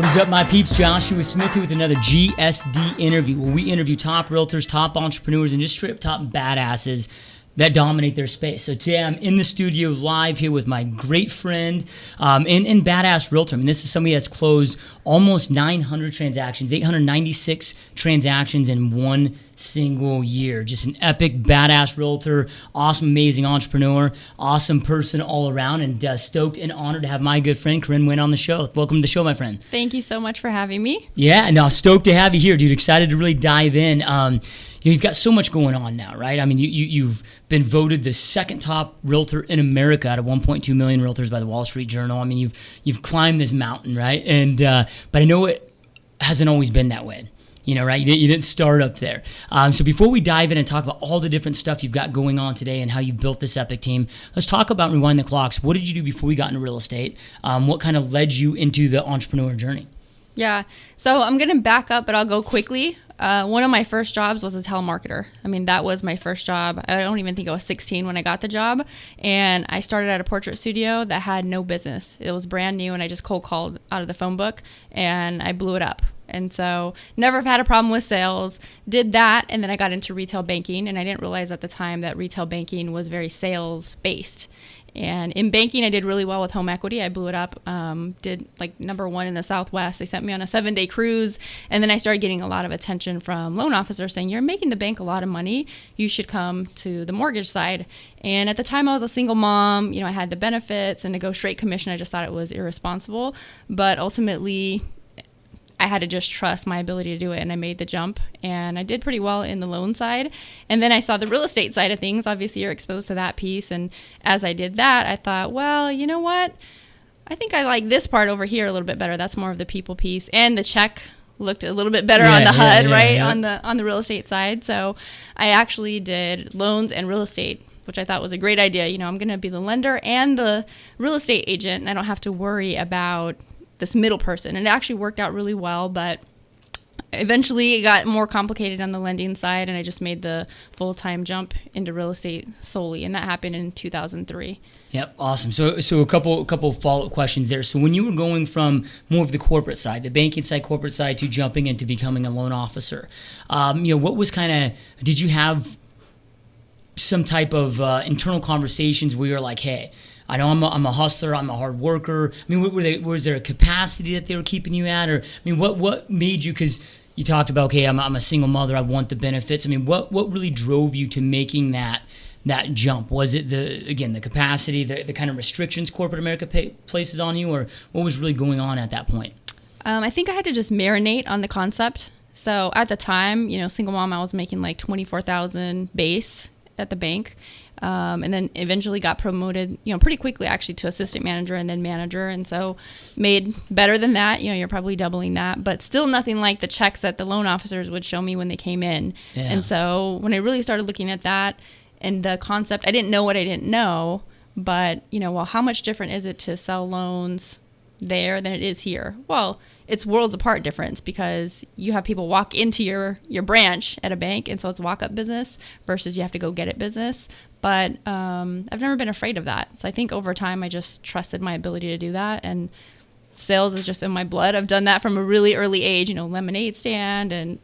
What is up, my peeps? Joshua Smith here with another GSD interview, where we interview top realtors, top entrepreneurs, and just straight up top badasses that dominate their space. So today I'm in the studio live here with my great friend and badass realtor. I mean, this is somebody that's closed almost 900 transactions, 896 transactions in one single year. Just an epic badass realtor, awesome, amazing entrepreneur, awesome person all around, and stoked and honored to have my good friend Carin Nguyen on the show. Welcome to the show, my friend. Thank you so much for having me. Yeah, no, stoked to have you here, dude. Excited to really dive in. You've got so much going on now, right? I mean, you've been voted the second top realtor in America out of 1.2 million realtors by the Wall Street Journal. I mean, you've climbed this mountain, right? And but I know it hasn't always been that way. You know, right? You didn't start up there. So before we dive in and talk about all the different stuff you've got going on today and how you built this epic team, let's talk about Rewind the Clocks. What did you do before we got into real estate? What kind of led you into the entrepreneur journey? Yeah, so I'm going to back up, but I'll go quickly. One of my first jobs was a telemarketer. I mean, that was my first job. I don't even think I was 16 when I got the job. And I started at a portrait studio that had no business. It was brand new, and I just cold called out of the phone book, and I blew it up. And so never have had a problem with sales, did that, and then I got into retail banking, and I didn't realize at the time that retail banking was very sales-based. And in banking, I did really well with home equity. I blew it up, did like #1 in the Southwest. They sent me on a 7-day cruise, and then I started getting a lot of attention from loan officers saying, you're making the bank a lot of money. You should come to the mortgage side. And at the time, I was a single mom. You know, I had the benefits, and to go straight commission, I just thought it was irresponsible. But ultimately, I had to just trust my ability to do it, and I made the jump, and I did pretty well in the loan side. And then I saw the real estate side of things. Obviously, you're exposed to that piece, and as I did that, I thought, well, you know what? I think I like this part over here a little bit better. That's more of the people piece, and the check looked a little bit better on the HUD, right? Yeah. On the real estate side. So I actually did loans and real estate, which I thought was a great idea. You know, I'm going to be the lender and the real estate agent, and I don't have to worry about this middle person. And it actually worked out really well, but eventually it got more complicated on the lending side, and I just made the full-time jump into real estate solely, and that happened in 2003. Yep, awesome. So a couple follow-up questions there. So when you were going from more of the corporate side, the banking side, corporate side, to jumping into becoming a loan officer, what was did you have some type of internal conversations where you're like, hey, I know I'm a hustler, I'm a hard worker. I mean, was there a capacity that they were keeping you at? Or, I mean, what made you, because you talked about, okay, I'm a single mother, I want the benefits. I mean, what really drove you to making that jump? Was it the capacity, the kind of restrictions corporate America places on you, or what was really going on at that point? I think I had to just marinate on the concept. So at the time, you know, single mom, I was making like $24,000 base at the bank. And then eventually got promoted, you know, pretty quickly actually to assistant manager and then manager. And so made better than that. You know, you're probably doubling that, but still nothing like the checks that the loan officers would show me when they came in. Yeah. And so when I really started looking at that and the concept, I didn't know what I didn't know, but, you know, well, how much different is it to sell loans there than it is here? Well, it's worlds apart difference, because you have people walk into your branch at a bank, and so it's walk-up business versus you have to go get it business. But I've never been afraid of that. So I think over time I just trusted my ability to do that, and sales is just in my blood. I've done that from a really early age, you know, lemonade stand and,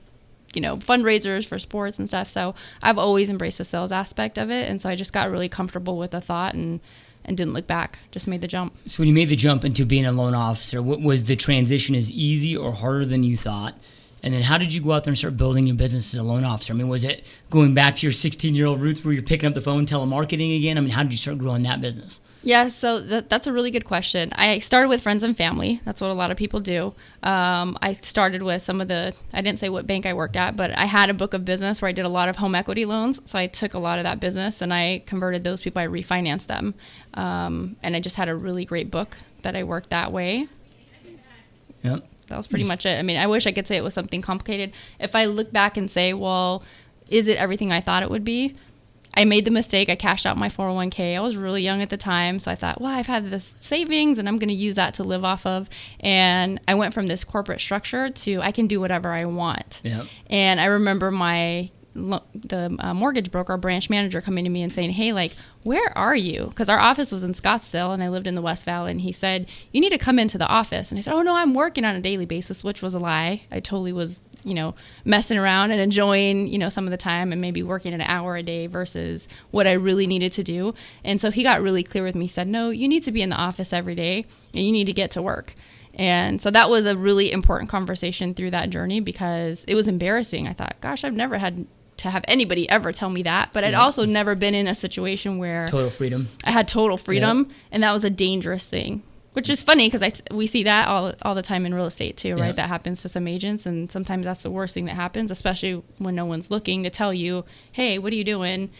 you know, fundraisers for sports and stuff. So I've always embraced the sales aspect of it, and so I just got really comfortable with the thought and didn't look back, just made the jump. So when you made the jump into being a loan officer, what was the transition as easy or harder than you thought? And then how did you go out there and start building your business as a loan officer? I mean, was it going back to your 16-year-old roots where you're picking up the phone, telemarketing again? I mean, how did you start growing that business? Yeah, so that's a really good question. I started with friends and family. That's what a lot of people do. I started with I didn't say what bank I worked at, but I had a book of business where I did a lot of home equity loans. So I took a lot of that business and I converted those people, I refinanced them. And I just had a really great book that I worked that way. Yep. That was pretty much it. I mean, I wish I could say it was something complicated. If I look back and say, well, is it everything I thought it would be? I made the mistake. I cashed out my 401k. I was really young at the time. So I thought, well, I've had this savings and I'm going to use that to live off of. And I went from this corporate structure to I can do whatever I want. Yep. And I remember my mortgage broker, our branch manager, coming to me and saying, hey, like, where are you? Because our office was in Scottsdale and I lived in the West Valley. And he said, you need to come into the office. And I said, oh, no, I'm working on a daily basis, which was a lie. I totally was, messing around and enjoying, some of the time and maybe working an hour a day versus what I really needed to do. And so he got really clear with me. He said, no, you need to be in the office every day and you need to get to work. And so that was a really important conversation through that journey because it was embarrassing. I thought, gosh, I've never had to have anybody ever tell me that. But I'd also never been in a situation where total freedom. I had total freedom. And that was a dangerous thing, which is funny because we see that all the time in real estate too, right? That happens to some agents. And sometimes that's the worst thing that happens, especially when no one's looking to tell you, hey, what are you doing?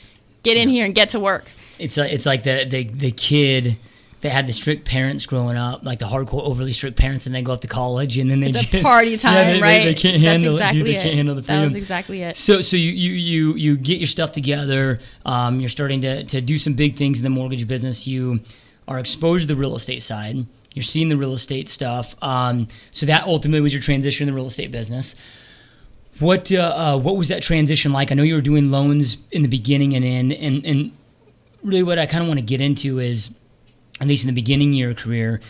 Get in here and get to work. It's like the kid that had the strict parents growing up, like the hardcore, overly strict parents, and they go off to college, and then it's just party time, right? They can't handle it. They can't handle the freedom. That was exactly it. So you get your stuff together. You're starting to do some big things in the mortgage business. You are exposed to the real estate side. You're seeing the real estate stuff. So that ultimately was your transition in the real estate business. What was that transition like? I know you were doing loans in the beginning and really what I kind of want to get into is, at least in the beginning of your career,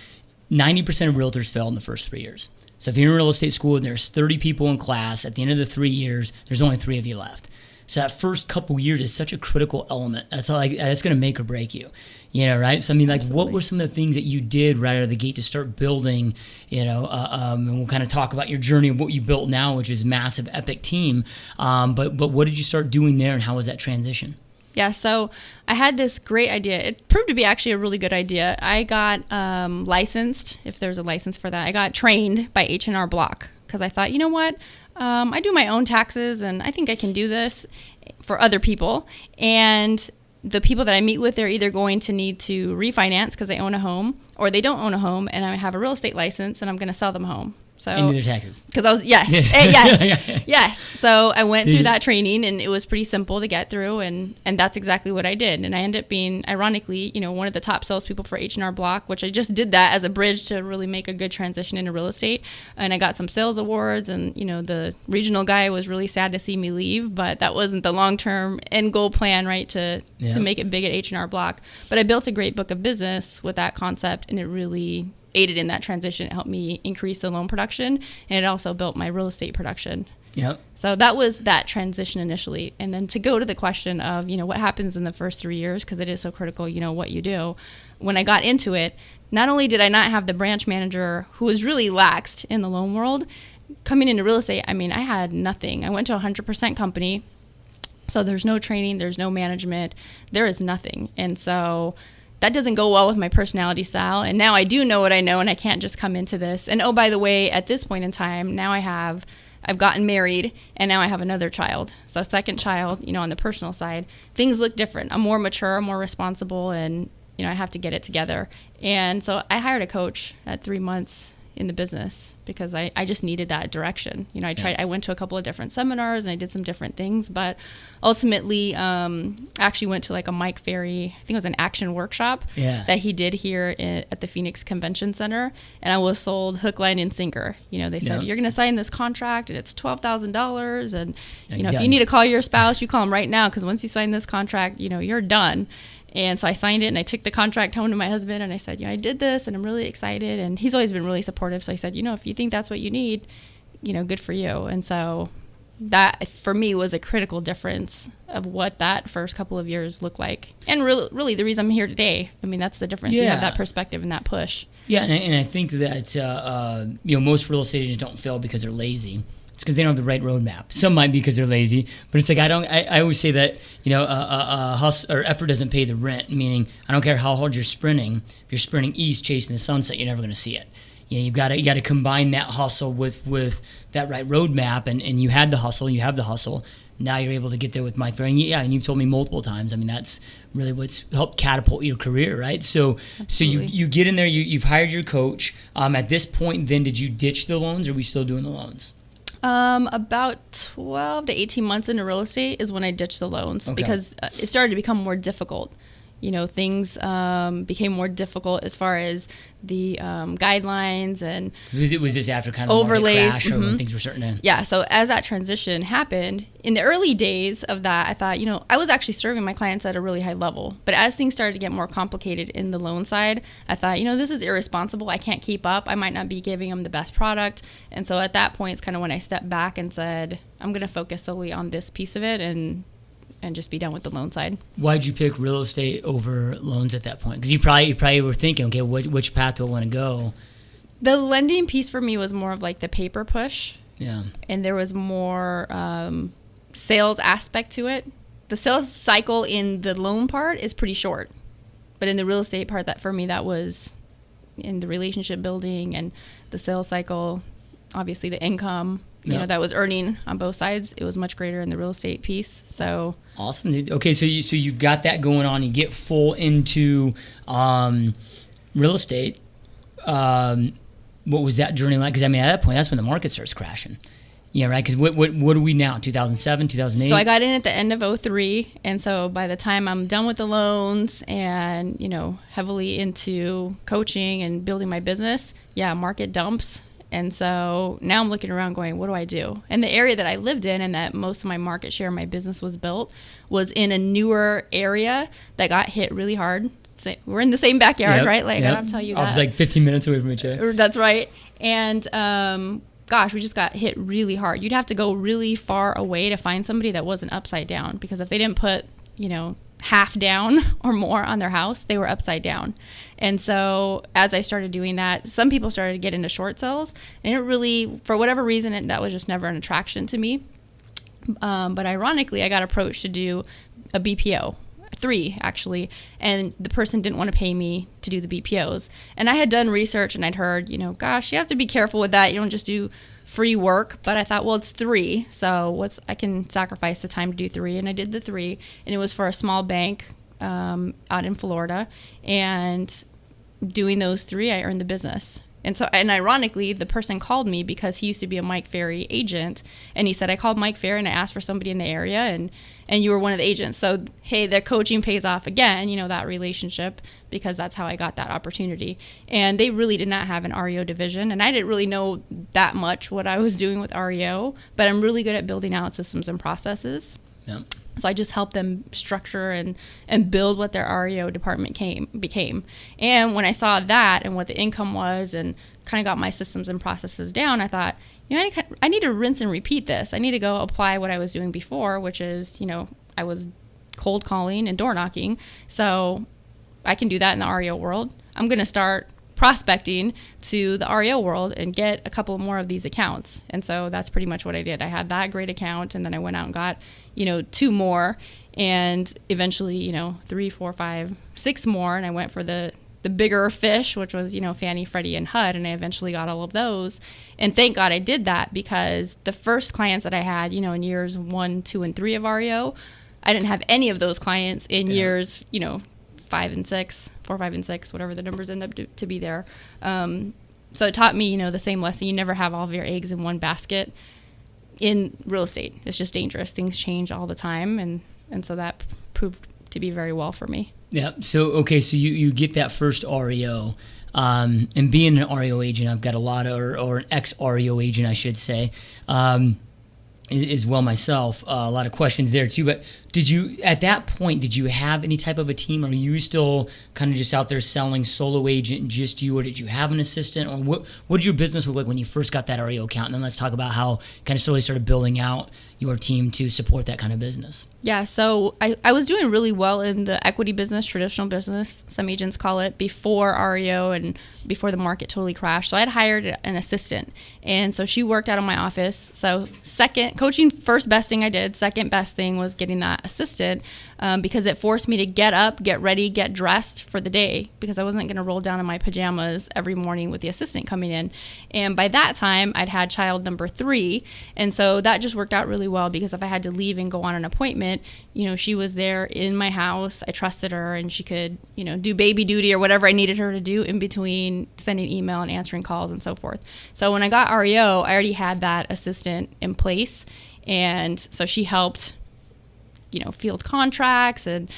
90% of realtors fail in the first 3 years. So if you're in real estate school and there's 30 people in class, at the end of the 3 years, there's only 3 of you left. So that first couple years is such a critical element. That's going to make or break you, right? So I mean, like, Absolutely. What were some of the things that you did right out of the gate to start building, and we'll kind of talk about your journey of what you built now, which is a massive, epic team. But what did you start doing there, and how was that transition? Yeah, so I had this great idea. It proved to be actually a really good idea. I got licensed, if there's a license for that. I got trained by H&R Block because I thought, you know what? I do my own taxes, and I think I can do this for other people. And the people that I meet with, they're either going to need to refinance because they own a home, or they don't own a home, and I have a real estate license, and I'm going to sell them a home. So and do their taxes. Because I was yes. So I went through that training, and it was pretty simple to get through, and that's exactly what I did. And I ended up being, ironically, one of the top salespeople for H&R Block, which I just did that as a bridge to really make a good transition into real estate. And I got some sales awards, and the regional guy was really sad to see me leave, but that wasn't the long-term end goal plan, right? To make it big at H&R Block. But I built a great book of business with that concept, and it really aided in that transition. It helped me increase the loan production, and it also built my real estate production. Yep. So that was that transition initially. And then to go to the question of, what happens in the first 3 years, because it is so critical, what you do. When I got into it, not only did I not have the branch manager who was really laxed in the loan world, coming into real estate, I had nothing. I went to a 100% company. So there's no training, there's no management, there is nothing. And so that doesn't go well with my personality style. And now I do know what I know, and I can't just come into this. And oh, by the way, at this point in time, now I've gotten married, and now I have another child. So second child, on the personal side, things look different. I'm more mature, more responsible, and, I have to get it together. And so I hired a coach at 3 months in the business because I just needed that direction. I went to a couple of different seminars and I did some different things, but ultimately actually went to like a Mike Ferry, I think it was an action workshop that he did here at the Phoenix Convention Center. And I was sold hook, line, and sinker. They said, you're going to sign this contract and it's $12,000. And, if you need to call your spouse, you call them right now, because once you sign this contract, you're done. And so I signed it, and I took the contract home to my husband, and I said, I did this, and I'm really excited. And he's always been really supportive. So I said, if you think that's what you need, good for you. And so that, for me, was a critical difference of what that first couple of years looked like. And really the reason I'm here today, that's the difference. You have that perspective and that push. Yeah, and I think that, most real estate agents don't fail because they're lazy. It's because they don't have the right roadmap. Some might be because they're lazy, but it's like I always say that hustle or effort doesn't pay the rent. Meaning, I don't care how hard you're sprinting. If you're sprinting east, chasing the sunset, you're never going to see it. You got to combine that hustle with that right roadmap. And you had the hustle, you have the hustle. Now you're able to get there with Mike Ferry. And you've told me multiple times. That's really what's helped catapult your career, right? So you get in there. You've hired your coach. At this point, then, did you ditch the loans, or are we still doing the loans? About 12 to 18 months into real estate is when I ditched the loans because it started to become more difficult. things became more difficult as far as the guidelines and was this after kind of overlays, the market crash or when things were starting to... Yeah, so as that transition happened, in the early days of that, I thought, I was actually serving my clients at a really high level. But as things started to get more complicated in the loan side, I thought, this is irresponsible. I can't keep up. I might not be giving them the best product. And so at that point, it's kind of when I stepped back and said, I'm going to focus solely on this piece of it and just be done with the loan side. Why'd you pick real estate over loans at that point? Because you probably were thinking, okay, which path do I want to go? The lending piece for me was more of like the paper push. Yeah. And there was more sales aspect to it. The sales cycle in the loan part is pretty short. But in the real estate part, that for me, that was in the relationship building and the sales cycle, obviously the income, that was earning on both sides. It was much greater in the real estate piece. So awesome, dude. Okay, so you got that going on. You get full into real estate. What was that journey like? Because at that point, that's when the market starts crashing. Yeah, right. Because what are we now? 2007, 2008. So I got in at the end of 2003, and so by the time I'm done with the loans and heavily into coaching and building my business, market dumps. And so now I'm looking around going, what do I do? And the area that I lived in and that most of my market share of my business was built was in a newer area that got hit really hard. So we're in the same backyard, right? Like, I don't have to tell you that. I was like 15 minutes away from each other. That's right. And we just got hit really hard. You'd have to go really far away to find somebody that wasn't upside down, because if they didn't put, half down or more on their house, they were upside down. And so as I started doing that, some people started to get into short sales, and it really, for whatever reason, that was just never an attraction to me. But ironically, I got approached to do a BPO, 3 actually, and the person didn't want to pay me to do the BPOs. And I had done research and I'd heard, gosh, you have to be careful with that. You don't just do free work. But I thought, well, it's 3, so I can sacrifice the time to do 3. And I did the 3, and it was for a small bank out in Florida. And doing those 3, I earned the business. And ironically, the person called me because he used to be a Mike Ferry agent, and he said, I called Mike Ferry and I asked for somebody in the area, and you were one of the agents. So, hey, their coaching pays off again, that relationship, because that's how I got that opportunity. And they really did not have an REO division, and I didn't really know that much what I was doing with REO, but I'm really good at building out systems and processes. Yeah. So I just helped them structure and build what their REO department became. And when I saw that and what the income was and kind of got my systems and processes down, I thought, I need to rinse and repeat this. I need to go apply what I was doing before, which is, I was cold calling and door knocking. So I can do that in the REO world. I'm going to start prospecting to the REO world and get a couple more of these accounts. And so that's pretty much what I did. I had that great account, and then I went out and got 2 more, and eventually 3, 4, 5, 6 more, and I went for the bigger fish, which was Fannie, Freddie, and HUD, and I eventually got all of those. And thank God I did that, because the first clients that I had in years 1, 2, and 3 of REO, I didn't have any of those clients in years 5 and 6, 4, 5, and 6, whatever the numbers end up to be there. So it taught me, the same lesson. You never have all of your eggs in one basket in real estate. It's just dangerous. Things change all the time. And so that proved to be very well for me. Yeah. So, okay. So you get that first REO, and being an REO agent, I've got a lot of, or an ex-REO agent, I should say, as well myself, a lot of questions there too. But at that point, did you have any type of a team? Or are you still kind of just out there selling solo agent, just you, or did you have an assistant? Or what did your business look like when you first got that REO account? And then let's talk about how kind of slowly started building out your team to support that kind of business. Yeah, so I was doing really well in the equity business, traditional business, some agents call it, before REO and before the market totally crashed. So I had hired an assistant, and so she worked out of my office. So coaching, first best thing I did. Second best thing was getting that assistant, because it forced me to get up, get ready, get dressed for the day, because I wasn't going to roll down in my pajamas every morning with the assistant coming in. And by that time, I'd had child number 3, and so that just worked out really well, because if I had to leave and go on an appointment, she was there in my house. I trusted her, and she could, do baby duty or whatever I needed her to do in between sending email and answering calls and so forth. So when I got REO, I already had that assistant in place, and so she helped, field contracts and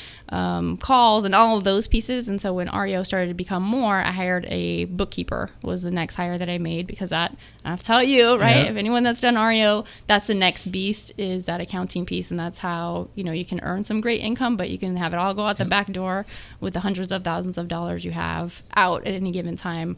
calls and all of those pieces. And so when REO started to become more, I hired a bookkeeper, was the next hire that I made, because that, I have to tell you, right? If anyone that's done REO, that's the next beast, is that accounting piece. And that's how, you can earn some great income, but you can have it all go out the back door with the hundreds of thousands of dollars you have out at any given time.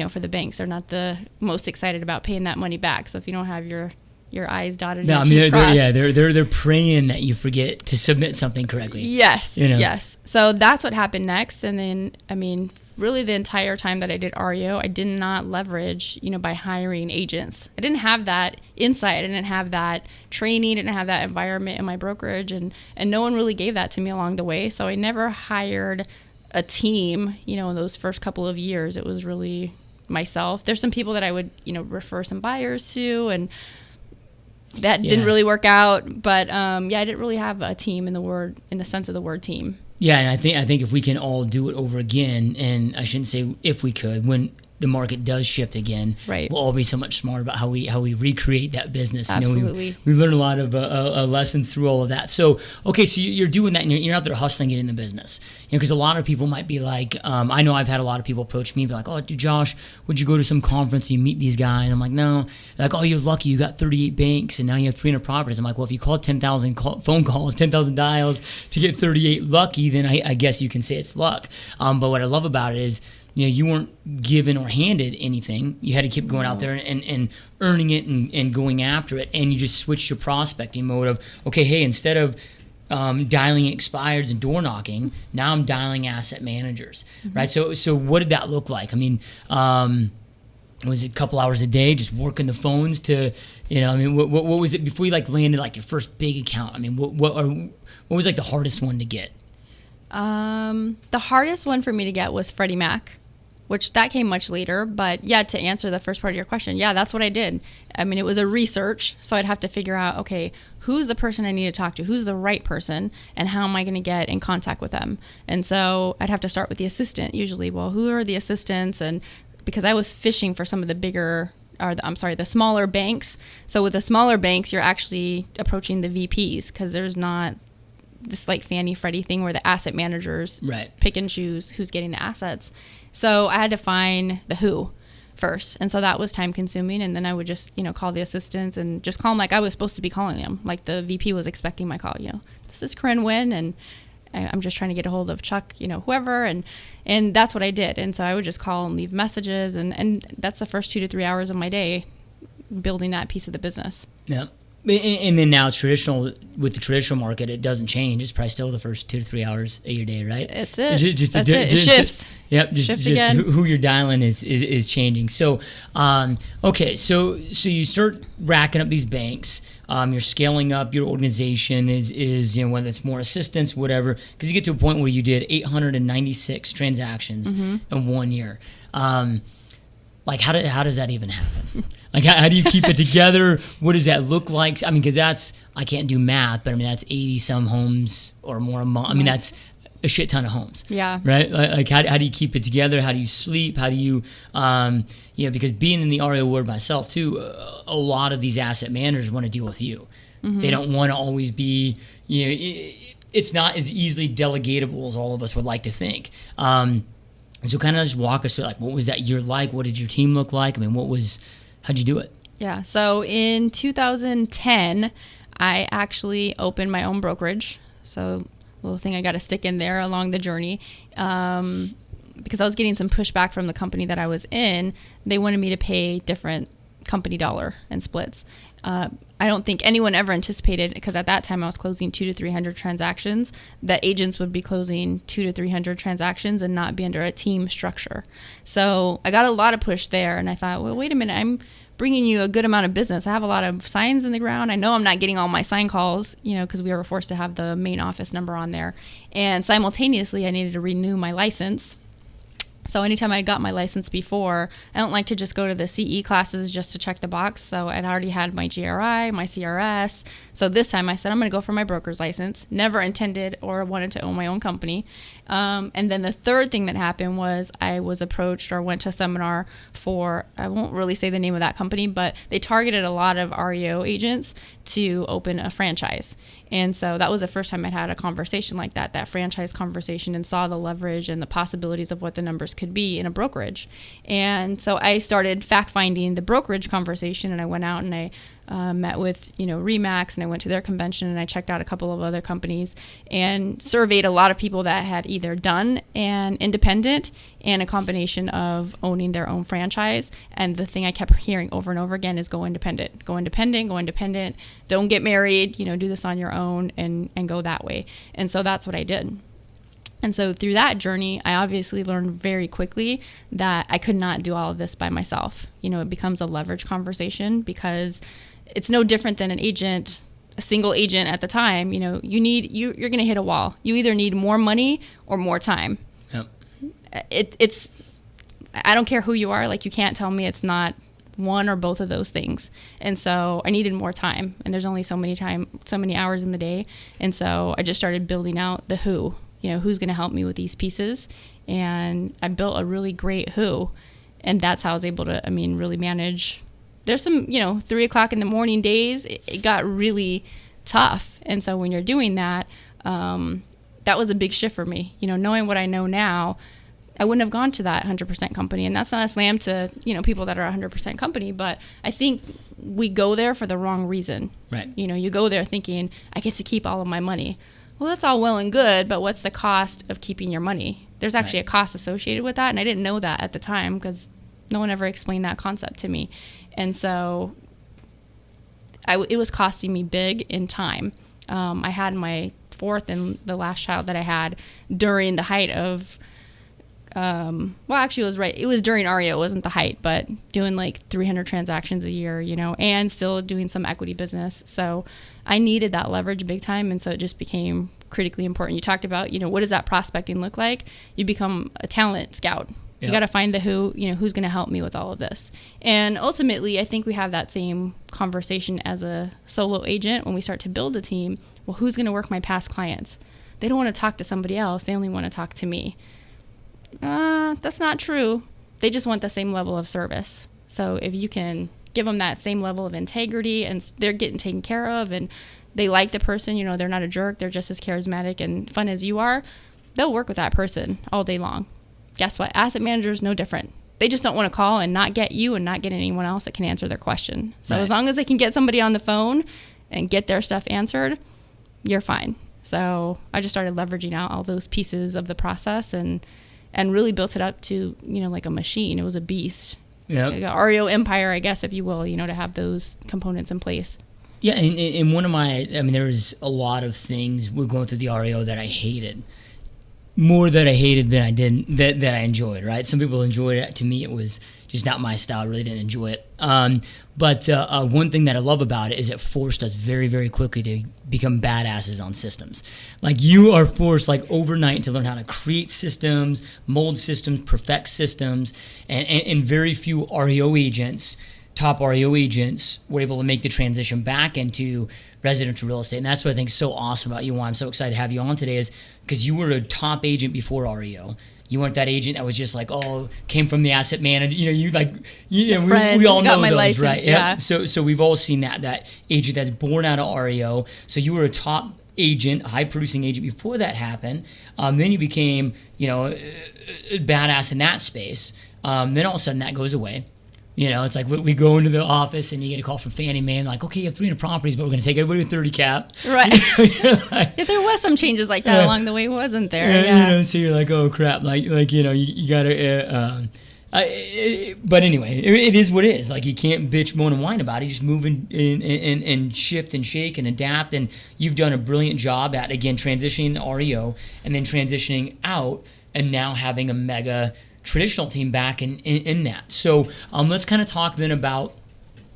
For the banks, they're not the most excited about paying that money back. So if you don't have your I's dotted and T's crossed. They're praying that you forget to submit something correctly. Yes, yes. So that's what happened next. And then, really the entire time that I did REO, I did not leverage, by hiring agents. I didn't have that insight. I didn't have that training. I didn't have that environment in my brokerage. And no one really gave that to me along the way. So I never hired a team, in those first couple of years. It was really myself. There's some people that I would, refer some buyers to, and that didn't really work out. But I didn't really have a team in the sense of the word team. Yeah, and I think if we can all do it over again, and I shouldn't say if we could, when the market does shift again, right, we'll all be so much smarter about how we recreate that business. Absolutely. We've learned a lot of lessons through all of that. So okay, so you're doing that, and you're out there hustling it in the business. Because a lot of people might be like, I know I've had a lot of people approach me and be like, oh, dude, Josh, would you go to some conference and you meet these guys? I'm like, no. They're like, oh, you're lucky, you got 38 banks and now you have 300 properties. I'm like, well, if you call 10,000 phone calls, 10,000 dials to get 38 lucky, then I guess you can say it's luck. But what I love about it is, you weren't given or handed anything. You had to keep going out there and earning it and going after it. And you just switched your prospecting mode of, okay, hey, instead of dialing expireds and door knocking, now I'm dialing asset managers, right? So what did that look like? Was it a couple hours a day just working the phones to, what was it before you landed your first big account? What was the hardest one to get? The hardest one for me to get was Freddie Mac, which that came much later. But to answer the first part of your question, that's what I did. It was a research, so I'd have to figure out, okay, who's the person I need to talk to, who's the right person, and how am I going to get in contact with them? And so I'd have to start with the assistant usually. Well, who are the assistants? And because I was fishing for some of the smaller banks. So with the smaller banks, you're actually approaching the VPs, because there's not this Fannie Freddie thing where the asset managers pick and choose who's getting the assets. So I had to find the who first. And so that was time consuming. And then I would just, call the assistants and just call them like I was supposed to be calling them. Like the VP was expecting my call, this is Carin Nguyen, and I'm just trying to get a hold of Chuck, whoever. And that's what I did. And so I would just call and leave messages. And that's the first 2 to 3 hours of my day, building that piece of the business. Yeah. And then now with the traditional market, it doesn't change. It's probably still the first 2 to 3 hours of your day, right? That's it. It shifts. Yep. Just who you're dialing is changing. So, okay. So you start racking up these banks. You're scaling up your organization is whether it's more assistants, whatever, because you get to a point where you did 896 transactions in 1 year. How does that even happen? How do you keep it together? What does that look like? Because I can't do math, but that's 80 some homes or more a month. That's a shit ton of homes. Yeah. Right? How do you keep it together? How do you sleep? How do you, because being in the REO world myself too, a lot of these asset managers want to deal with you. They don't want to always be, it's not as easily delegatable as all of us would like to think. So kind of just walk us through, what was that year like? What did your team look like? How'd you do it? Yeah. So in 2010, I actually opened my own brokerage. So a little thing I got to stick in there along the journey. Because I was getting some pushback from the company that I was in. They wanted me to pay different company dollar and splits. I don't think anyone ever anticipated, because at that time I was closing 200 to 300 transactions, that agents would be closing 200 to 300 transactions and not be under a team structure. So I got a lot of push there, and I thought, well, wait a minute, I'm bringing you a good amount of business. I have a lot of signs in the ground. I know I'm not getting all my sign calls, because we were forced to have the main office number on there. And simultaneously, I needed to renew my license. So anytime I got my license before, I don't like to just go to the CE classes just to check the box. So I'd already had my GRI, my CRS. So this time I said, I'm going to go for my broker's license. Never intended or wanted to own my own company. And then the third thing that happened was I was approached or went to a seminar for, I won't really say the name of that company, but they targeted a lot of REO agents to open a franchise. And so that was the first time I'd had a conversation like that franchise conversation, and saw the leverage and the possibilities of what the numbers could be in a brokerage. And so I started fact-finding the brokerage conversation, and I went out and I met with, Remax, and I went to their convention, and I checked out a couple of other companies and surveyed a lot of people that had either done an independent and a combination of owning their own franchise. And the thing I kept hearing over and over again is go independent, go independent, go independent. Don't get married, do this on your own and go that way. And so that's what I did. And so through that journey, I obviously learned very quickly that I could not do all of this by myself. It becomes a leverage conversation, because it's no different than a single agent at the time. You're going to hit a wall. You either need more money or more time. Yep. It's I don't care who you are. Like, you can't tell me it's not one or both of those things. And so I needed more time, and there's only so many hours in the day. And so I just started building out the who. Who's going to help me with these pieces. And I built a really great who. And that's how I was able to, really manage. There's some, 3:00 in the morning days, it got really tough. And so when you're doing that, that was a big shift for me. Knowing what I know now, I wouldn't have gone to that 100% company. And that's not a slam to, people that are 100% company, but I think we go there for the wrong reason. Right. You go there thinking, I get to keep all of my money. Well, that's all well and good, but what's the cost of keeping your money? There's actually a cost associated with that, and I didn't know that at the time because no one ever explained that concept to me. And so it was costing me big in time. I had my fourth and the last child that I had during the height of, actually it was right. It was during REO, it wasn't the height, but doing like 300 transactions a year, and still doing some equity business. So I needed that leverage big time. And so it just became critically important. You talked about, what does that prospecting look like? You become a talent scout. You got to find the who's going to help me with all of this. And ultimately, I think we have that same conversation as a solo agent when we start to build a team. Well, who's going to work my past clients? They don't want to talk to somebody else. They only want to talk to me. That's not true. They just want the same level of service. So if you can give them that same level of integrity and they're getting taken care of and they like the person, they're not a jerk, they're just as charismatic and fun as you are, they'll work with that person all day long. Guess what? Asset managers, no different. They just don't want to call and not get you and not get anyone else that can answer their question. So As long as they can get somebody on the phone and get their stuff answered, you're fine. So I just started leveraging out all those pieces of the process and really built it up to, like a machine. It was a beast. Yeah. Like an REO empire, I guess, if you will, to have those components in place. Yeah, and one of there was a lot of things we're going through the REO that I hated. More that I hated than I didn't, that I enjoyed, right? Some people enjoyed it. To me, it was just not my style. I really didn't enjoy it. But one thing that I love about it is it forced us very, very quickly to become badasses on systems. Like, you are forced, like, overnight to learn how to create systems, mold systems, perfect systems, and very few top REO agents were able to make the transition back into residential real estate. And that's what I think is so awesome about you, why I'm so excited to have you on today, is because you were a top agent before REO. You weren't that agent that was just like, came from the asset manager. We all know those, license, right? Yeah. So we've all seen that agent that's born out of REO. So you were a top agent, high producing agent before that happened. Then you became, a badass in that space. Then all of a sudden that goes away. It's like we go into the office and you get a call from Fannie Mae and like, okay, you have 300 properties, but we're going to take everybody with 30 cap. Right. There was some changes like that along the way, wasn't there? Yeah. So you're like, oh crap, you got to. But anyway, it is what it is. Like, you can't bitch, moan, and whine about it. You just move and shift and shake and adapt. And you've done a brilliant job at, again, transitioning to REO and then transitioning out and now having a mega traditional team back in that. So let's kind of talk then about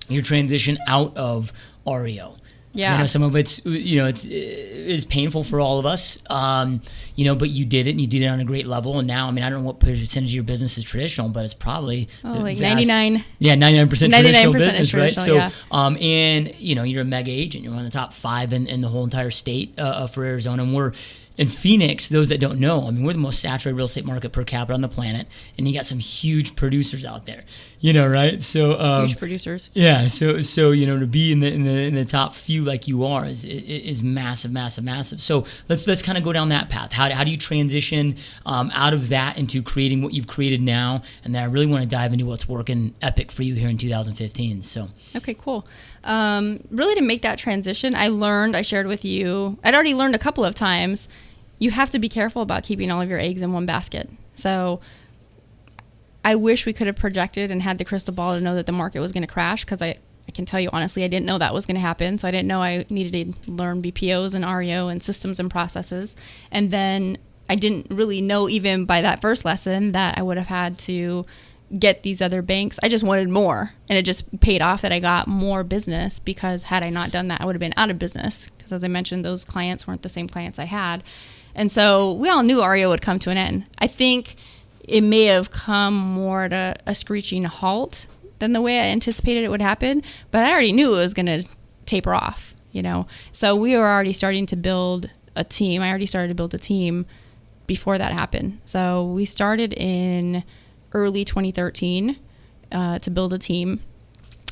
your transition out of REO. Yeah. I know some of it's, it's painful for all of us, but you did it and you did it on a great level. And now, I don't know what percentage of your business is traditional, but it's probably like 99. Yeah, 99% traditional business, right? So, yeah. And you're a mega agent. You're one of the top 5 in the whole entire state for Arizona. And we're in Phoenix, those that don't know, we're the most saturated real estate market per capita on the planet, and you got some huge producers out there, right? So huge producers. Yeah. So to be in the top few like you are is massive, massive, massive. So let's kind of go down that path. How do you transition out of that into creating what you've created now? And then I really want to dive into what's working epic for you here in 2015. So okay, cool. Really to make that transition, I shared with you, I'd already learned a couple of times. You have to be careful about keeping all of your eggs in one basket. So I wish we could have projected and had the crystal ball to know that the market was going to crash, because I can tell you honestly, I didn't know that was going to happen. So I didn't know I needed to learn BPOs and REO and systems and processes. And then I didn't really know, even by that first lesson, that I would have had to get these other banks. I just wanted more, and it just paid off that I got more business, because had I not done that, I would have been out of business, because as I mentioned, those clients weren't the same clients I had. And so we all knew REO would come to an end. I think it may have come more to a screeching halt than the way I anticipated it would happen, but I already knew it was going to taper off, So we were already starting to build a team. I already started to build a team before that happened. So we started in early 2013 to build a team.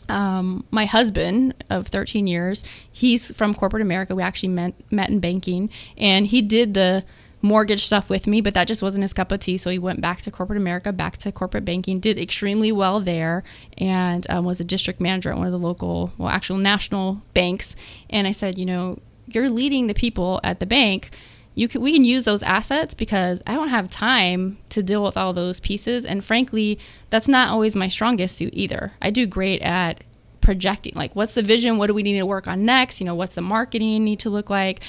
My husband of 13 years, he's from corporate America. We actually met in banking, and he did the mortgage stuff with me, but that just wasn't his cup of tea. So he went back to corporate America, back to corporate banking, did extremely well there, and was a district manager at one of the local, actual national banks. And I said, you're leading the people at the bank. We can use those assets, because I don't have time to deal with all those pieces. And frankly, that's not always my strongest suit either. I do great at projecting, like, what's the vision? What do we need to work on next? What's the marketing need to look like?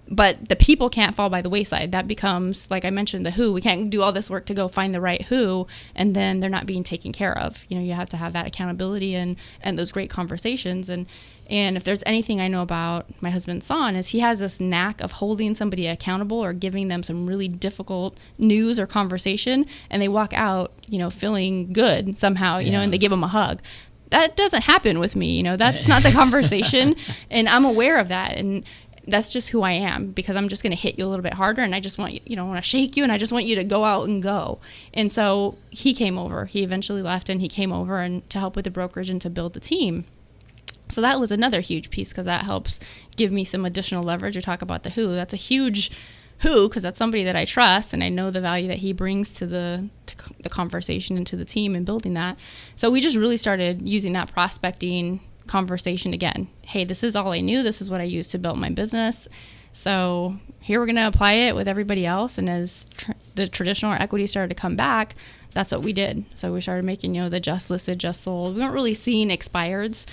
But the people can't fall by the wayside. That becomes, like I mentioned, the who. We can't do all this work to go find the right who, and then they're not being taken care of. You have to have that accountability and those great conversations. And if there's anything I know about my husband, Son, is he has this knack of holding somebody accountable or giving them some really difficult news or conversation, and they walk out, feeling good somehow, and they give them a hug. That doesn't happen with me, that's not the conversation. And I'm aware of that. And that's just who I am, because I'm just going to hit you a little bit harder, and I just want you, I want to shake you, and I just want you to go out and go. And so he came over. He eventually left, and he came over and to help with the brokerage and to build the team. So that was another huge piece, because that helps give me some additional leverage. You talk about the who. That's a huge who, because that's somebody that I trust, and I know the value that he brings to the conversation and to the team and building that. So we just really started using that prospecting conversation again. Hey, this is all I knew. This is what I used to build my business. So here we're going to apply it with everybody else. And as the traditional equity started to come back, that's what we did. So we started making, the just listed, just sold. We weren't really seeing expireds.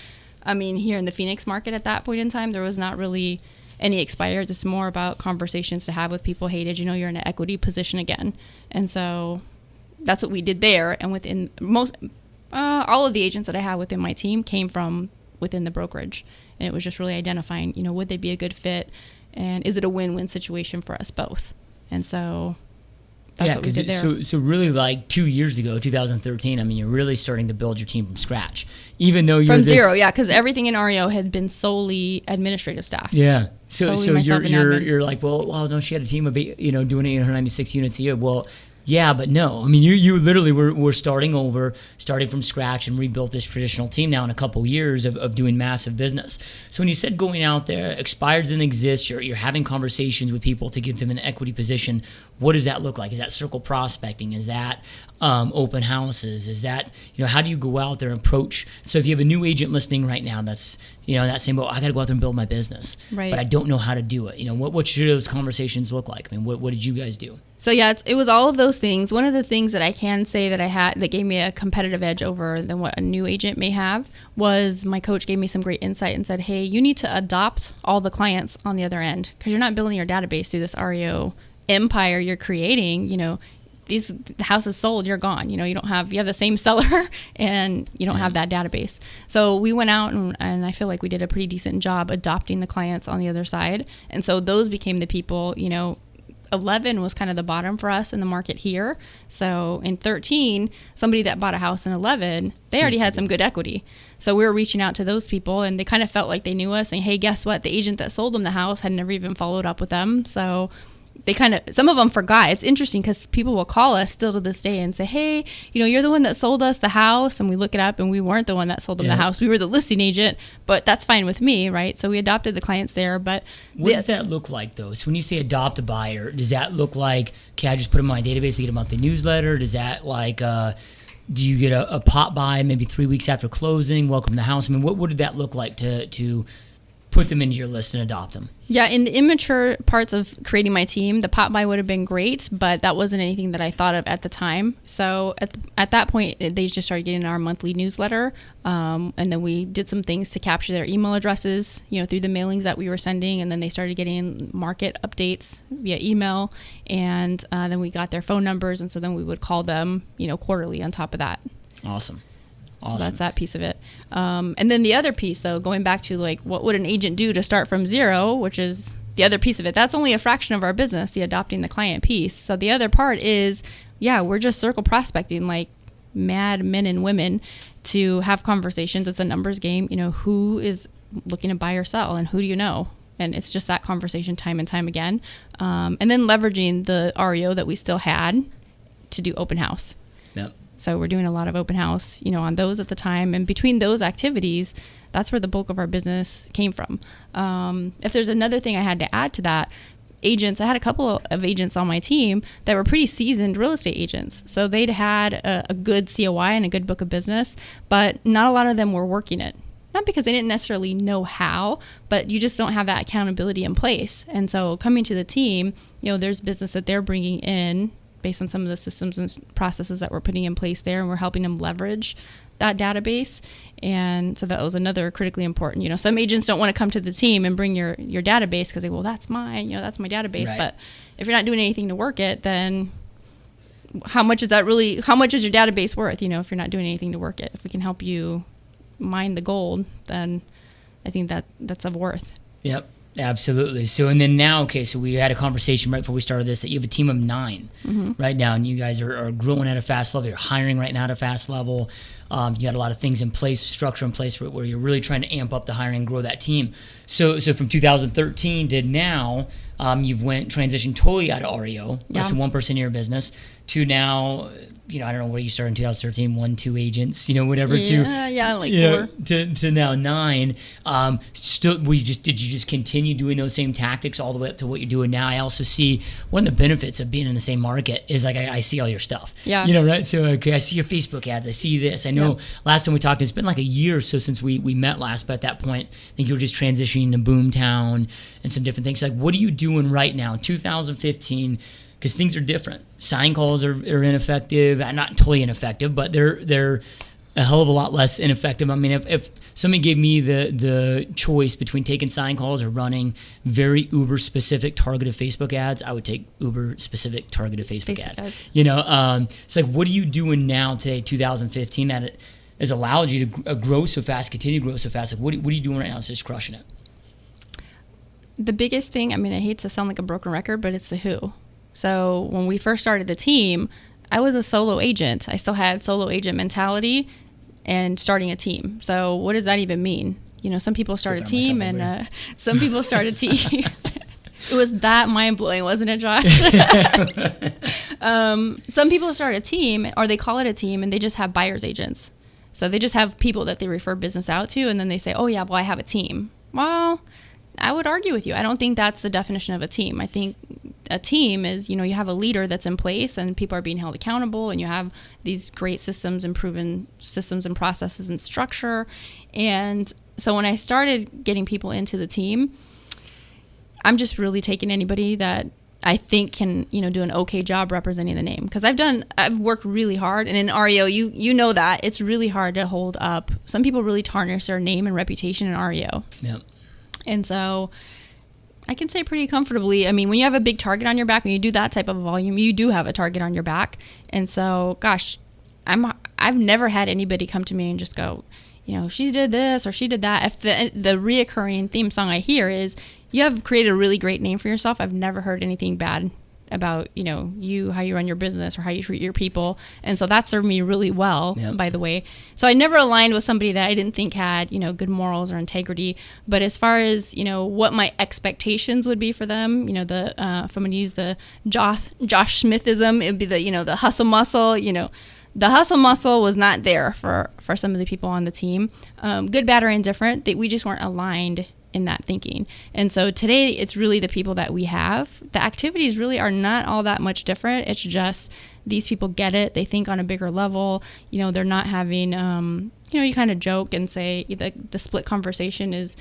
Here in the Phoenix market at that point in time, there was not really any expireds. It's more about conversations to have with people. Hey, did you know you're in an equity position again? And so that's what we did there. And within all of the agents that I have within my team came from within the brokerage. And it was just really identifying, would they be a good fit? And is it a win-win situation for us both? And so that's what we did there. So really, like 2 years ago, 2013, you're really starting to build your team from scratch. Even though you're from zero, because everything in REO had been solely administrative staff. Yeah. So you're like, well, no, she had a team of 8, doing 896 units a year. Well, yeah, but no. You literally were starting from scratch, and rebuilt this traditional team now in a couple years of doing massive business. So when you said going out there, expireds didn't exist, you're having conversations with people to give them an equity position. What does that look like? Is that circle prospecting? Is that open houses? Is that, how do you go out there and approach? So if you have a new agent listening right now that's, that saying, well, I got to go out there and build my business, right, but I don't know how to do it. What should those conversations look like? What did you guys do? So it was all of those things. One of the things that I can say that I had that gave me a competitive edge over than what a new agent may have was my coach gave me some great insight and said, hey, you need to adopt all the clients on the other end, because you're not building your database through this REO empire you're creating. the house is sold, you're gone. You have the same seller and you don't have that database. So we went out and I feel like we did a pretty decent job adopting the clients on the other side. And so those became the people, 11 was kind of the bottom for us in the market here. So in 13, somebody that bought a house in 11, they already had some good equity. So we were reaching out to those people and they kind of felt like they knew us, saying, hey, guess what? The agent that sold them the house had never even followed up with them. So they some of them forgot. It's interesting because people will call us still to this day and say, hey, you're the one that sold us the house. And we look it up and we weren't the one that sold them the house. We were the listing agent, but that's fine with me, right? So we adopted the clients there. But what does that look like though? So when you say adopt a buyer, does that look like, okay, I just put them in my database to get a monthly newsletter? Does that like, do you get a pop by maybe 3 weeks after closing? Welcome to the house. I mean, what did that look like to put them into your list and adopt them? Yeah, in the immature parts of creating my team, the pop by would have been great, but that wasn't anything that I thought of at the time. So at that point, they just started getting our monthly newsletter, and then we did some things to capture their email addresses, through the mailings that we were sending, and then they started getting market updates via email, and then we got their phone numbers, and so then we would call them, quarterly on top of that. Awesome. So that's that piece of it. And then the other piece, though, going back to like what would an agent do to start from zero, which is the other piece of it. That's only a fraction of our business, the adopting the client piece. So the other part is, we're just circle prospecting like mad men and women to have conversations. It's a numbers game. Who is looking to buy or sell and who do you know? And it's just that conversation time and time again. And then leveraging the REO that we still had to do open house. Yep. So we're doing a lot of open house, on those at the time. And between those activities, that's where the bulk of our business came from. If there's another thing I had to add to that, agents, I had a couple of agents on my team that were pretty seasoned real estate agents. So they'd had a good COI and a good book of business, but not a lot of them were working it. Not because they didn't necessarily know how, but you just don't have that accountability in place. And so coming to the team, there's business that they're bringing in based on some of the systems and processes that we're putting in place there, and we're helping them leverage that database. And so that was another critically important. Some agents don't want to come to the team and bring your database because that's mine, that's my database. Right. But if you're not doing anything to work it, then how much is your database worth, if you're not doing anything to work it? If we can help you mine the gold, then I think that's of worth. Yep. Absolutely. So, and then now, okay, so we had a conversation right before we started this that you have a team of 9 right now, and you guys are growing at a fast level. You're hiring right now at a fast level. You got a lot of things in place, structure in place where you're really trying to amp up the hiring and grow that team. So from 2013 to now, you've transitioned totally out of REO, less than 1% of your business, to now, I don't know where you started in 2013, 1, 2 agents, whatever. Yeah, 4. To now 9. Still, did you just continue doing those same tactics all the way up to what you're doing now? I also see one of the benefits of being in the same market is like I see all your stuff. Yeah. Right? So okay, I see your Facebook ads. I see this. I know last time we talked, it's been like a year or so since we met last, but at that point, I think you were just transitioning to Boomtown and some different things. Like, what are you doing right now, 2015? Because things are different. Sign calls are ineffective. Not totally ineffective, but they're a hell of a lot less ineffective. I mean, if somebody gave me the choice between taking sign calls or running very Uber specific targeted Facebook ads, I would take Uber specific targeted Facebook ads. It's like, what are you doing now today, 2015, that it has allowed you to grow so fast, continue to grow so fast? Like, what are you doing right now? It's just crushing it. The biggest thing, I hate to sound like a broken record, but it's the who. So when we first started the team, I was a solo agent. I still had solo agent mentality and starting a team. So what does that even mean? Some people start a team and some people start a team. It was that mind-blowing, wasn't it, Josh? Some people start a team, or they call it a team, and they just have buyer's agents. So they just have people that they refer business out to, and then they say, oh, yeah, well, I have a team. Well, I would argue with you. I don't think that's the definition of a team. I think a team is, you have a leader that's in place and people are being held accountable, and you have these great systems and proven systems and processes and structure. And so when I started getting people into the team, I'm just really taking anybody that I think can, do an okay job representing the name. Because I've worked really hard, and in REO, you know that it's really hard to hold up. Some people really tarnish their name and reputation in REO. Yep. And so I can say pretty comfortably. I mean, when you have a big target on your back, when you do that type of volume, you do have a target on your back. And so, gosh, I've never had anybody come to me and just go, she did this or she did that. If the reoccurring theme song I hear is, you have created a really great name for yourself, I've never heard anything bad about, you, how you run your business or how you treat your people. And so that served me really well, by the way. So I never aligned with somebody that I didn't think had, good morals or integrity. But as far as, what my expectations would be for them, if I'm going to use the Josh Smithism, it would be the hustle muscle, the hustle muscle was not there for some of the people on the team. Good, bad, or indifferent, that we just weren't aligned in that thinking. And so today it's really the people that we have. The activities really are not all that much different. It's just these people get it. They think on a bigger level. They're not having, you kind of joke and say the split conversation is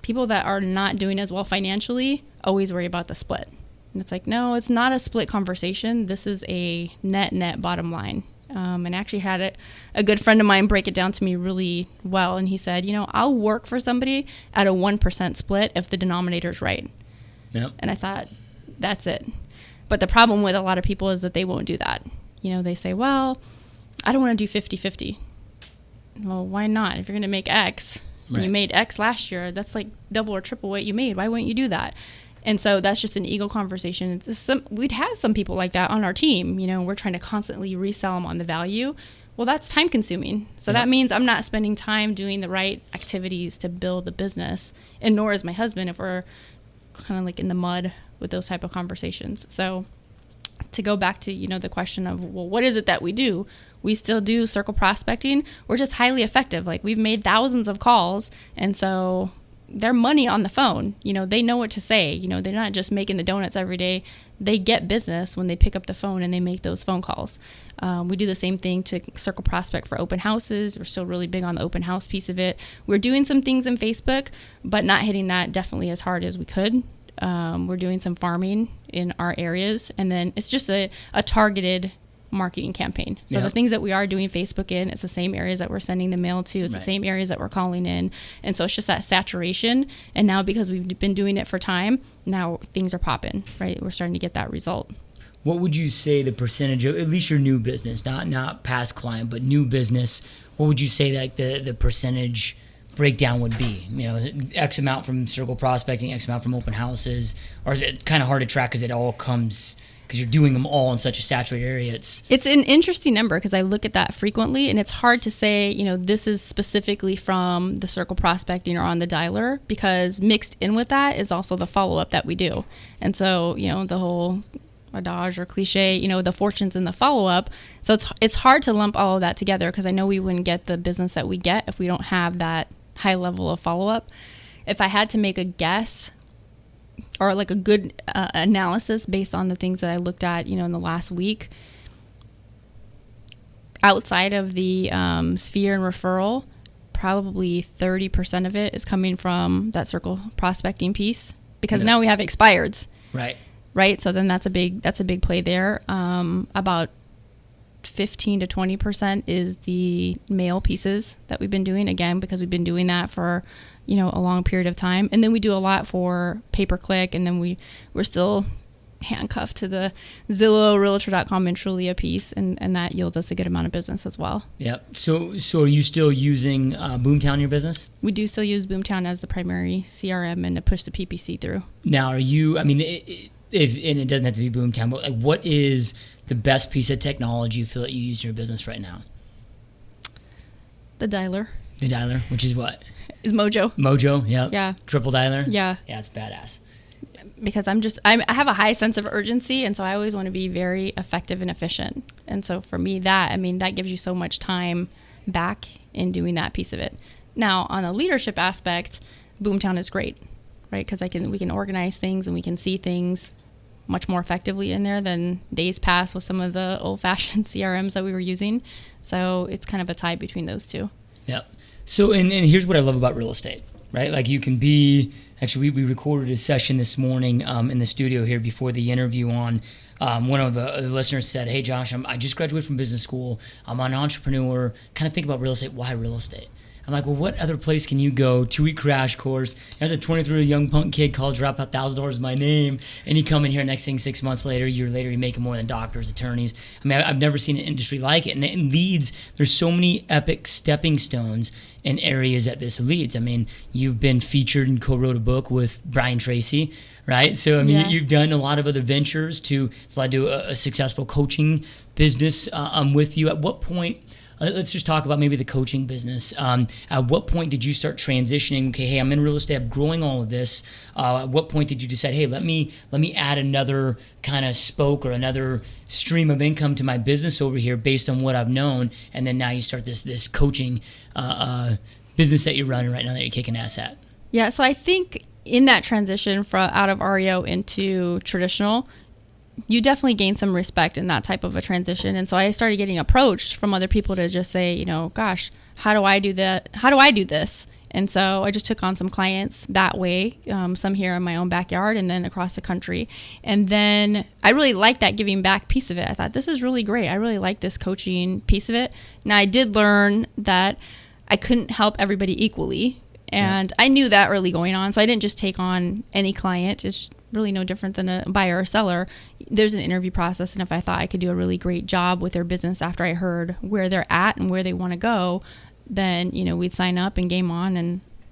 people that are not doing as well financially always worry about the split. And it's like, no, it's not a split conversation. This is a net bottom line. And actually had a good friend of mine break it down to me really well. And he said, I'll work for somebody at a 1% split if the denominator's right. Yep. And I thought, that's it. But the problem with a lot of people is that they won't do that. They say, well, I don't want to do 50-50. Well, why not? If you're going to make X, and you made X last year, that's like double or triple what you made. Why wouldn't you do that? And so that's just an ego conversation. We'd have some people like that on our team. We're trying to constantly resell them on the value. Well, that's time consuming. So that means I'm not spending time doing the right activities to build the business. And nor is my husband if we're kind of like in the mud with those type of conversations. So to go back to, the question of, well, what is it that we do? We still do circle prospecting. We're just highly effective. Like we've made thousands of calls. And so they're money on the phone. They know what to say. They're not just making the donuts every day. They get business when they pick up the phone and they make those phone calls. We do the same thing to circle prospect for open houses. We're still really big on the open house piece of it. We're doing some things in Facebook, but not hitting that definitely as hard as we could. We're doing some farming in our areas. And then it's just a targeted marketing campaign. So the things that we are doing Facebook in, it's the same areas that we're sending the mail to. It's the same areas that we're calling in. And so it's just that saturation. And now because we've been doing it for time, now things are popping, right? We're starting to get that result. What would you say the percentage of, at least your new business, not past client, but new business, what would you say like the percentage breakdown would be? Is it X amount from circle prospecting, X amount from open houses, or is it kind of hard to track because it all comes, because you're doing them all in such a saturated area? It's an interesting number because I look at that frequently, and it's hard to say, this is specifically from the circle prospecting or on the dialer, because mixed in with that is also the follow-up that we do. And so, the whole adage or cliche, the fortunes in the follow-up. So it's hard to lump all of that together because I know we wouldn't get the business that we get if we don't have that high level of follow-up. If I had to make a guess, or like a good analysis based on the things that I looked at, in the last week, outside of the sphere and referral, probably 30% of it is coming from that circle prospecting piece, because now we have expireds. Right. So then that's a big play there. About 15 to 20% is the mail pieces that we've been doing, again, because we've been doing that for a long period of time. And then we do a lot for pay-per-click, and then we're still handcuffed to the Zillow, Realtor.com, and Trulia piece, and that yields us a good amount of business as well. Yep. So are you still using Boomtown in your business? We do still use Boomtown as the primary CRM and to push the PPC through. Now, are you, and it doesn't have to be Boomtown, but what is the best piece of technology you feel that you use in your business right now? The dialer. The dialer, which is what? Is Mojo. Mojo, yep. Yeah. Triple dialer? Yeah. Yeah, it's badass. Because I have a high sense of urgency, and so I always want to be very effective and efficient. And so for me, that gives you so much time back in doing that piece of it. Now, on a leadership aspect, Boomtown is great, right? Because we can organize things and we can see things much more effectively in there than days past with some of the old-fashioned CRMs that we were using. So it's kind of a tie between those two. Yep. So, and here's what I love about real estate, right? Like you can be, actually we recorded a session this morning in the studio here before the interview on, one of the listeners said, hey Josh, I just graduated from business school. I'm an entrepreneur, kind of think about real estate. Why real estate? I'm like, well, what other place can you go? 2-week crash course. As a 23-year-old young punk kid, college dropout, $1,000 my name, and you come in here, next thing 6 months later, a year later, you're making more than doctors, attorneys. I mean, I've never seen an industry like it. And it leads, there's so many epic stepping stones in areas that this leads. I mean, you've been featured and co-wrote a book with Brian Tracy, right? So, I mean, you've done a lot of other ventures it's led to a successful coaching business with you. At what point, let's just talk about maybe the coaching business. At what point did you start transitioning? Okay, hey, I'm in real estate, I'm growing all of this. At what point did you decide, hey, let me add another kind of spoke or another stream of income to my business over here based on what I've known, and then now you start this coaching business that you're running right now that you're kicking ass at? Yeah, so I think in that transition from out of REO into traditional, you definitely gain some respect in that type of a transition. And so I started getting approached from other people to just say, you know, gosh, how do I do that? How do I do this? And so I just took on some clients that way, some here in my own backyard and then across the country. And then I really liked that giving back piece of it. I thought, this is really great. I really like this coaching piece of it. Now, I did learn that I couldn't help everybody equally. And I knew that early going on. So I didn't just take on any client. It's really no different than a buyer or seller. There's an interview process, and if I thought I could do a really great job with their business after I heard where they're at and where they want to go, then, you know, we'd sign up and game on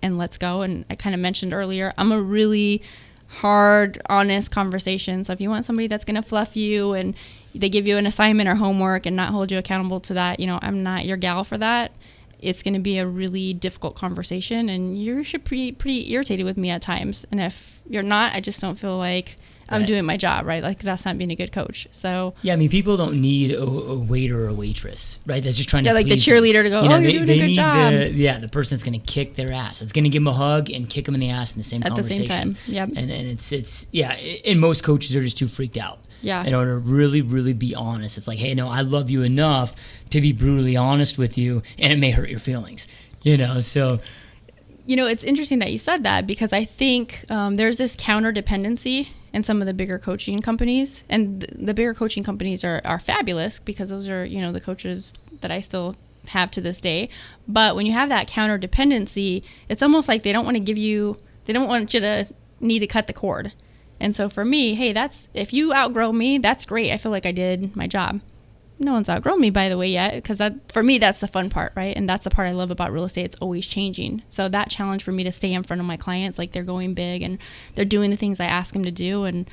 and let's go. And I kind of mentioned earlier, I'm a really hard, honest conversation. So if you want somebody that's going to fluff you and they give you an assignment or homework and not hold you accountable to that, you know, I'm not your gal for that. It's going to be a really difficult conversation, and you should be pretty irritated with me at times. And if you're not, I just don't feel like I'm doing my job, right? Like, that's not being a good coach. So yeah, I mean, people don't need a waiter or a waitress, right? That's just trying to like the please cheerleader to go, you know, you're doing a good job. The person that's going to kick their ass. It's going to give them a hug and kick them in the ass in the same conversation. At the same time, yep. And it's and most coaches are just too freaked out. Yeah. In order to really, really be honest. It's like, hey, no, I love you enough to be brutally honest with you, and it may hurt your feelings, you know, so. You know, it's interesting that you said that, because I think there's this counter dependency in some of the bigger coaching companies, and the bigger coaching companies are fabulous because those are, you know, the coaches that I still have to this day. But when you have that counter dependency, it's almost like they don't want you to need to cut the cord. And so for me, hey, if you outgrow me, that's great. I feel like I did my job. No one's outgrown me, by the way, yet, because for me, that's the fun part, right? And that's the part I love about real estate. It's always changing. So that challenge for me to stay in front of my clients, like they're going big and they're doing the things I ask them to do, and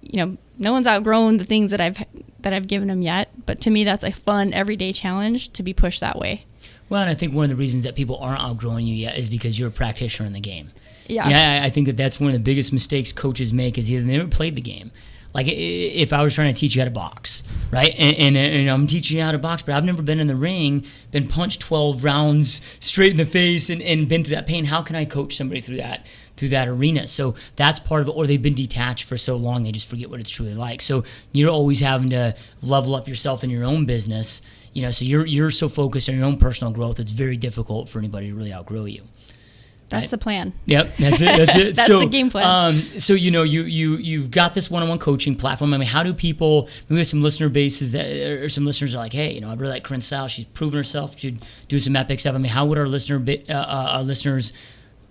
you know, no one's outgrown the things that I've given them yet. But to me, that's a fun everyday challenge to be pushed that way. Well, and I think one of the reasons that people aren't outgrowing you yet is because you're a practitioner in the game. Yeah, I think that's one of the biggest mistakes coaches make is either they never played the game. Like if I was trying to teach you how to box, right? And I'm teaching you how to box, but I've never been in the ring, been punched 12 rounds straight in the face and been through that pain. How can I coach somebody through that arena? So that's part of it. Or they've been detached for so long they just forget what it's truly like. So you're always having to level up yourself in your own business, you know, so you're so focused on your own personal growth, it's very difficult for anybody to really outgrow you. That's the plan. Yep, that's it. That's the game plan. So you know, you've got this one-on-one coaching platform. I mean, how do people? Maybe some listener bases or some listeners are like, hey, you know, I really like Carin's style. She's proven herself. She'd do some epic stuff. I mean, how would our listeners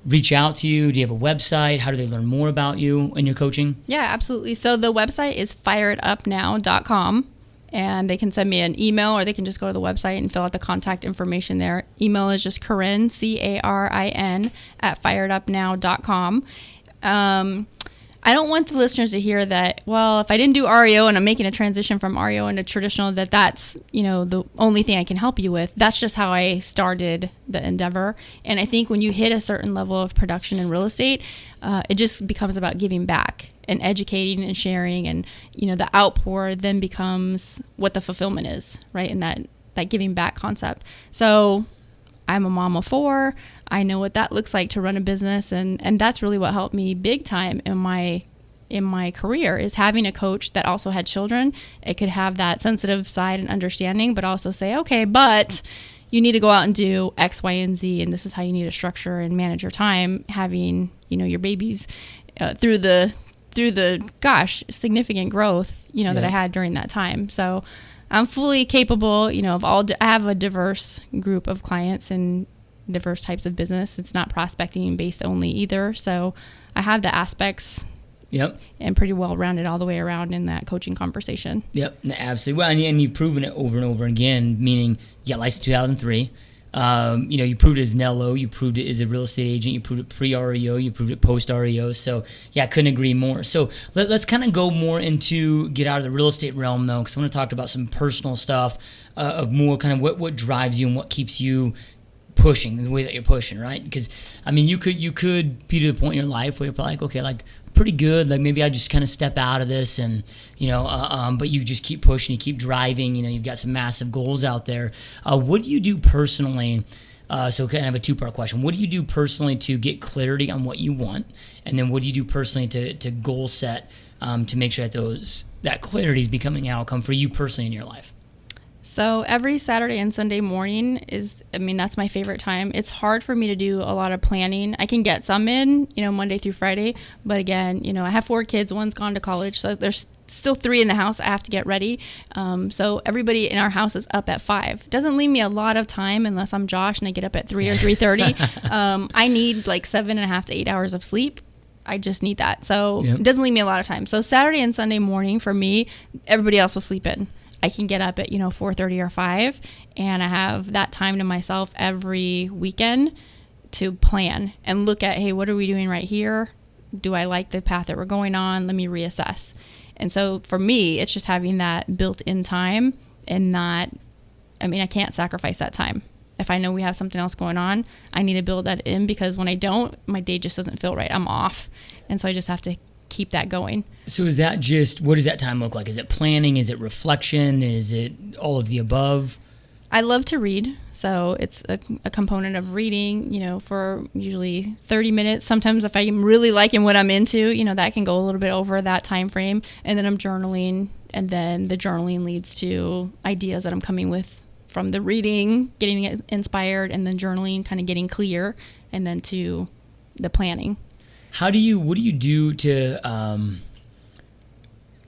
reach out to you? Do you have a website? How do they learn more about you and your coaching? Yeah, absolutely. So the website is firedupnow.com. And they can send me an email, or they can just go to the website and fill out the contact information there. Email is just Carin, Carin, @firedupnow.com. I don't want the listeners to hear that, well, if I didn't do REO and I'm making a transition from REO into traditional, that's, you know, the only thing I can help you with. That's just how I started the endeavor. And I think when you hit a certain level of production in real estate, it just becomes about giving back and educating and sharing, and you know, the outpour then becomes what the fulfillment is, right? And that giving back concept. So I'm a mom of 4. I know what that looks like to run a business, and that's really what helped me big time in my career, is having a coach that also had children. It could have that sensitive side and understanding, but also say, okay, but you need to go out and do X, Y, and Z, and this is how you need to structure and manage your time, having, you know, your babies through the significant growth, you know, that I had during that time. So I'm fully capable, you know, I have a diverse group of clients, and diverse types of business. It's not prospecting based only either. So I have the aspects. Yep. And pretty well rounded all the way around in that coaching conversation. Yep, absolutely. Well, and you've proven it over and over again, meaning you got licensed in 2003. You proved it as Nello, you proved it as a real estate agent, you proved it pre-REO, you proved it post-REO. So, yeah, I couldn't agree more. So let's kind of go more into, get out of the real estate realm, though, because I want to talk about some personal stuff of more kind of what drives you and what keeps you pushing the way that you're pushing, right? Because, I mean, you could be to the point in your life where you're probably like, okay, like, pretty good, like maybe I just kind of step out of this and but you just keep pushing, you keep driving, you've got some massive goals out there. What do you do personally, so kind of a two-part question, what do you do personally to get clarity on what you want, and then what do you do personally to goal set to make sure that clarity is becoming an outcome for you personally in your life? So every Saturday and Sunday morning that's my favorite time. It's hard for me to do a lot of planning. I can get some in, Monday through Friday. But again, I have 4 kids. One's gone to college. So there's still 3 in the house I have to get ready. So everybody in our house is up at 5. Doesn't leave me a lot of time unless I'm Josh and I get up at 3 or 3:30. I need like 7.5 to 8 hours of sleep. I just need that. So It doesn't leave me a lot of time. So Saturday and Sunday morning for me, everybody else will sleep in. I can get up at 4:30 or 5, and I have that time to myself every weekend to plan and look at, hey, what are we doing right here? Do I like the path that we're going on? Let me reassess. And so for me, it's just having that built-in time and not, I can't sacrifice that time. If I know we have something else going on, I need to build that in, because when I don't, my day just doesn't feel right. I'm off. And so I just have to keep that going. So is that just, what does that time look like? Is it planning? Is it reflection? Is it all of the above? I love to read, so it's a component of reading, for usually 30 minutes. Sometimes if I'm really liking what I'm into, that can go a little bit over that time frame. And then I'm journaling, and then the journaling leads to ideas that I'm coming with from the reading, getting it inspired, and then journaling, kind of getting clear, and then to the planning. What do you do to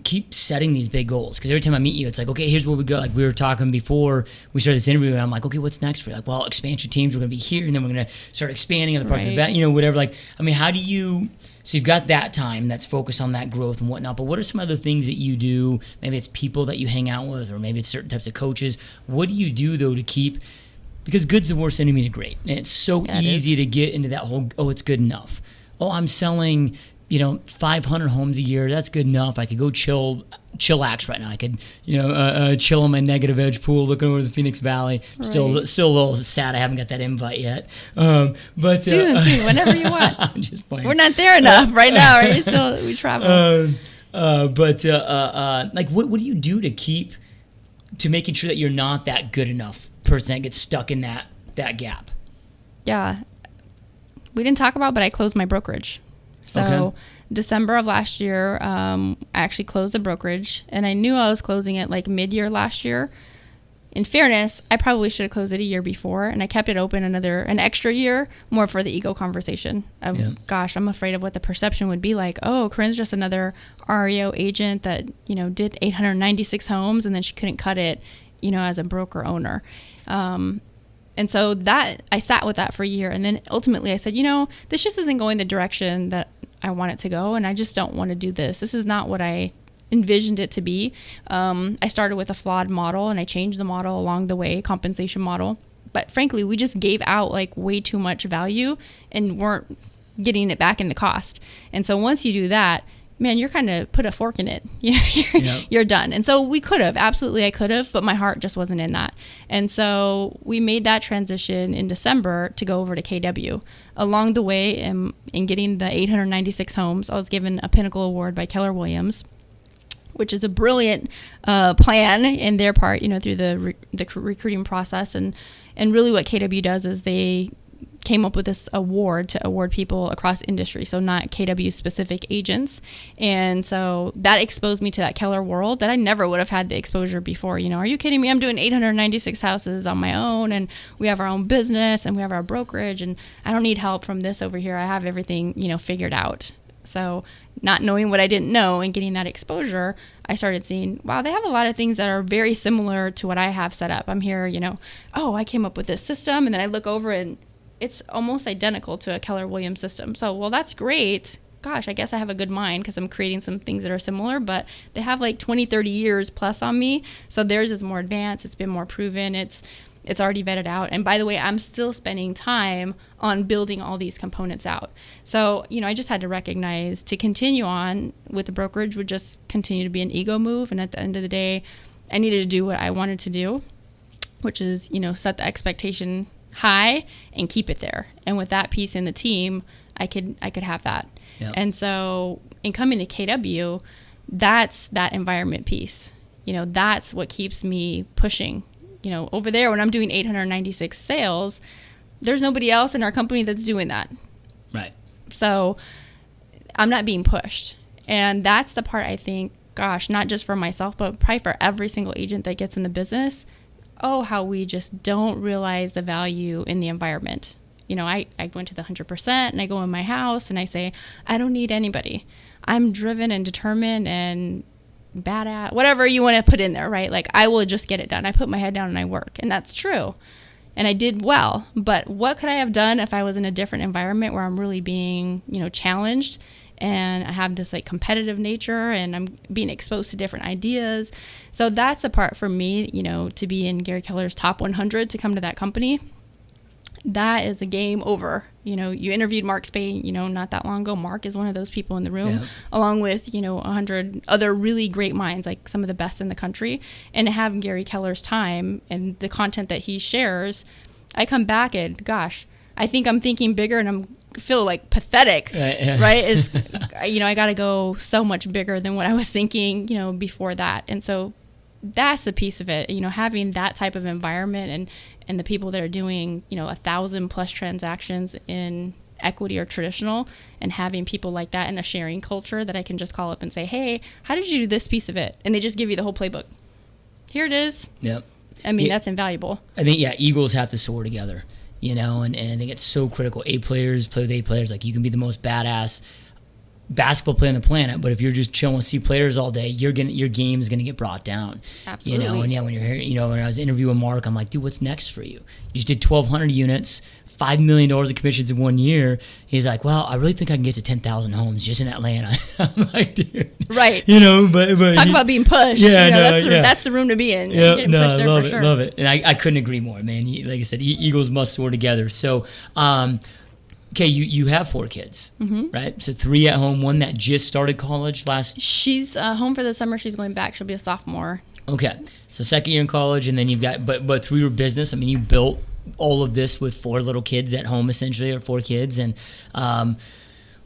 keep setting these big goals? Because every time I meet you, it's like, okay, here's where we go. Like we were talking before we started this interview, and I'm like, okay, what's next for you? Like, well, expansion teams, we're going to be here, and then we're going to start expanding other parts of that, whatever. Like, how do you, so you've got that time that's focused on that growth and whatnot, but what are some other things that you do? Maybe it's people that you hang out with, or maybe it's certain types of coaches. What do you do, though, to keep, because good's the worst enemy to great. And it's so easy to get into that whole, it's good enough. I'm selling, 500 homes a year. That's good enough. I could go chillax right now. I could, chill on my negative edge pool, looking over the Phoenix Valley. Still a little sad I haven't got that invite yet. But soon, whenever you want. I'm just playing. We're not there enough right now. Right? We travel. Like, what do you do to making sure that you're not that good enough person that gets stuck in that gap? Yeah. We didn't talk about, but I closed my brokerage. So December of last year, I actually closed a brokerage, and I knew I was closing it like mid-year last year. In fairness, I probably should have closed it a year before, and I kept it open an extra year, more for the ego conversation of, gosh, I'm afraid of what the perception would be like. Oh, Carin's just another REO agent that, did 896 homes, and then she couldn't cut it, as a broker owner. And so that I sat with that for a year. And then ultimately I said, this just isn't going the direction that I want it to go. And I just don't want to do this. This is not what I envisioned it to be. I started with a flawed model, and I changed the model along the way, compensation model. But frankly, we just gave out like way too much value and weren't getting it back into cost. And so once you do that, man, you're kind of put a fork in it. You're done. And so we could have, absolutely I could have, but my heart just wasn't in that. And so we made that transition in December to go over to KW. Along the way, in getting the 896 homes, I was given a Pinnacle Award by Keller Williams, which is a brilliant plan in their part, through the recruiting process. And really what KW does is they came up with this award to award people across industry, so not KW specific agents. And so that exposed me to that Keller world that I never would have had the exposure before. Are you kidding me? I'm doing 896 houses on my own, and we have our own business, and we have our brokerage, and I don't need help from this over here. I have everything, figured out. So not knowing what I didn't know and getting that exposure, I started seeing, wow, they have a lot of things that are very similar to what I have set up. I'm here, I came up with this system, and then I look over and it's almost identical to a Keller Williams system. So, well, that's great. Gosh, I guess I have a good mind because I'm creating some things that are similar, but they have like 20, 30 years plus on me. So theirs is more advanced. It's been more proven. It's already vetted out. And by the way, I'm still spending time on building all these components out. So, I just had to recognize to continue on with the brokerage would just continue to be an ego move. And at the end of the day, I needed to do what I wanted to do, which is, set the expectation high and keep it there. And with that piece in the team, I could have that. Yep. And so in coming to KW, that's that environment piece. That's what keeps me pushing. Over there when I'm doing 896 sales, there's nobody else in our company that's doing that. Right. So I'm not being pushed. And that's the part I think, gosh, not just for myself, but probably for every single agent that gets in the business. Oh, how we just don't realize the value in the environment. I went to the 100% and I go in my house and I say, I don't need anybody. I'm driven and determined and bad at whatever you want to put in there, right? Like I will just get it done. I put my head down and I work, and that's true. And I did well, but what could I have done if I was in a different environment where I'm really being, challenged and I have this like competitive nature and I'm being exposed to different ideas. So that's a part for me, to be in Gary Keller's top 100 to come to that company. That is a game over. You interviewed Mark Spain, not that long ago. Mark is one of those people in the room, along with, 100 other really great minds, like some of the best in the country. And to have Gary Keller's time and the content that he shares, I come back and, gosh, I think I'm thinking bigger and I feel like pathetic, right? I got to go so much bigger than what I was thinking, before that. And so that's the piece of it, having that type of environment and the people that are doing, 1,000+ transactions in equity or traditional, and having people like that in a sharing culture that I can just call up and say, hey, how did you do this piece of it? And they just give you the whole playbook. Here it is. Yep. I mean, that's invaluable. I think, Eagles have to soar together, and I think it's so critical. A players play with A players. Like, you can be the most badass basketball player on the planet, but if you're just chilling with C players all day, your game is gonna get brought down. Absolutely. And when you're here, when I was interviewing Mark, I'm like, dude, what's next for you? You just did 1,200 units, $5 million of commissions in 1 year. He's like, well, I really think I can get to 10,000 homes just in Atlanta. I'm like, dude, right? But talk about being pushed. That's the room to be in. Yeah, love it. And I couldn't agree more, man. Like I said, Eagles must soar together. So. Okay, you have 4 kids, right? So 3 at home, 1 that just started college last. She's home for the summer. She's going back. She'll be a sophomore. Okay, so 2nd year in college, and then you've got, but through your business, I mean, you built all of this with 4 little kids at home, essentially, or 4 kids, and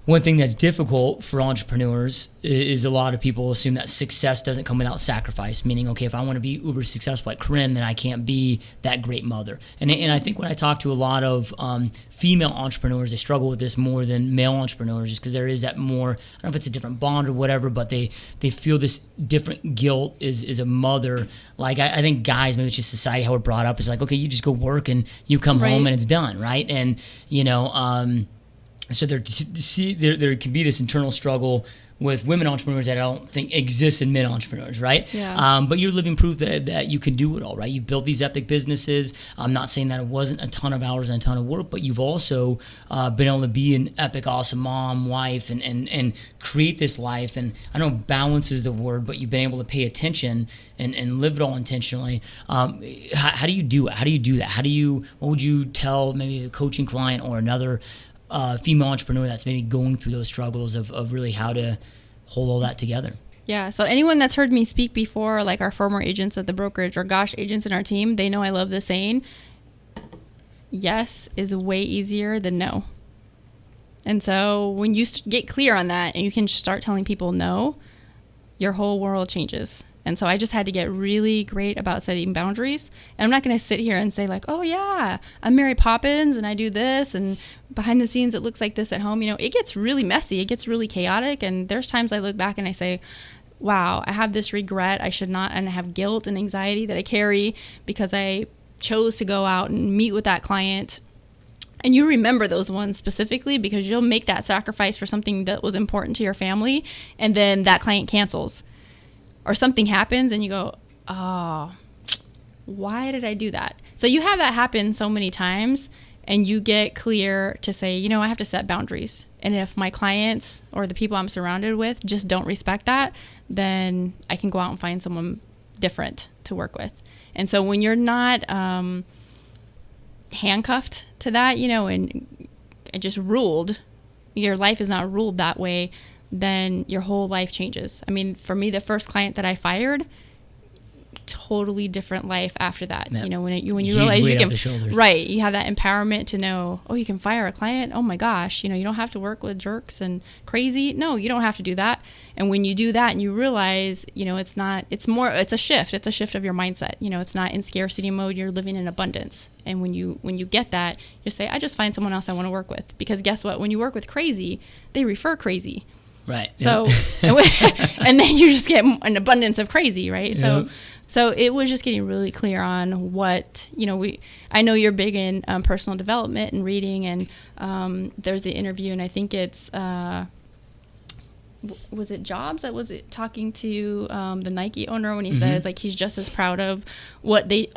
one thing that's difficult for entrepreneurs is a lot of people assume that success doesn't come without sacrifice, meaning, okay, if I want to be uber successful like Carin, then I can't be that great mother. And I think when I talk to a lot of female entrepreneurs, they struggle with this more than male entrepreneurs, just because there is that more, I don't know if it's a different bond or whatever, but they feel this different guilt as a mother. Like, I think guys, maybe it's just society, how we're brought up, is like, okay, you just go work and you come home and it's done, right? And, so there can be this internal struggle with women entrepreneurs that I don't think exists in men entrepreneurs, right? Yeah. But you're living proof that you can do it all, right? You've built these epic businesses. I'm not saying that it wasn't a ton of hours and a ton of work, but you've also been able to be an epic, awesome mom, wife, and create this life. And I know balance is the word, but you've been able to pay attention and live it all intentionally. How do you do it? How do you do that? What would you tell maybe a coaching client or another female entrepreneur that's maybe going through those struggles of really how to hold all that together? Yeah, so anyone that's heard me speak before, like our former agents at the brokerage or agents in our team, they know I love the saying, yes is way easier than no. And so when you get clear on that and you can start telling people no, your whole world changes. And so I just had to get really great about setting boundaries. And I'm not going to sit here and say like, oh yeah, I'm Mary Poppins and I do this, and behind the scenes it looks like this at home. It gets really messy. It gets really chaotic. And there's times I look back and I say, wow, I have this regret. I should not, and I have guilt and anxiety that I carry because I chose to go out and meet with that client. And you remember those ones specifically because you'll make that sacrifice for something that was important to your family, and then that client cancels. Or something happens and you go, oh, why did I do that? So you have that happen so many times, and you get clear to say, you know, I have to set boundaries. And if my clients or the people I'm surrounded with just don't respect that, then I can go out and find someone different to work with. And so when you're not handcuffed to that, you know, and just ruled, your life is not ruled that way, then your whole life changes. I mean, for me, the first client that I fired, totally different life after that. Yep. You know, when you realize you can, right, you have that empowerment to know, oh, you can fire a client. Oh my gosh, you know, you don't have to work with jerks and crazy. No, you don't have to do that. And when you do that and you realize, you know, it's a shift. It's a shift of your mindset. You know, it's not in scarcity mode. You're living in abundance. And when you get that, you say, I just find someone else I want to work with. Because guess what? When you work with crazy, they refer crazy. Right. So, and then you just get an abundance of crazy, right? Yep. So it was just getting really clear on what, you know, I know you're big in personal development and reading, and there's the interview, and I think it's, was it Jobs that was it talking to the Nike owner when he says, like, he's just as proud of what they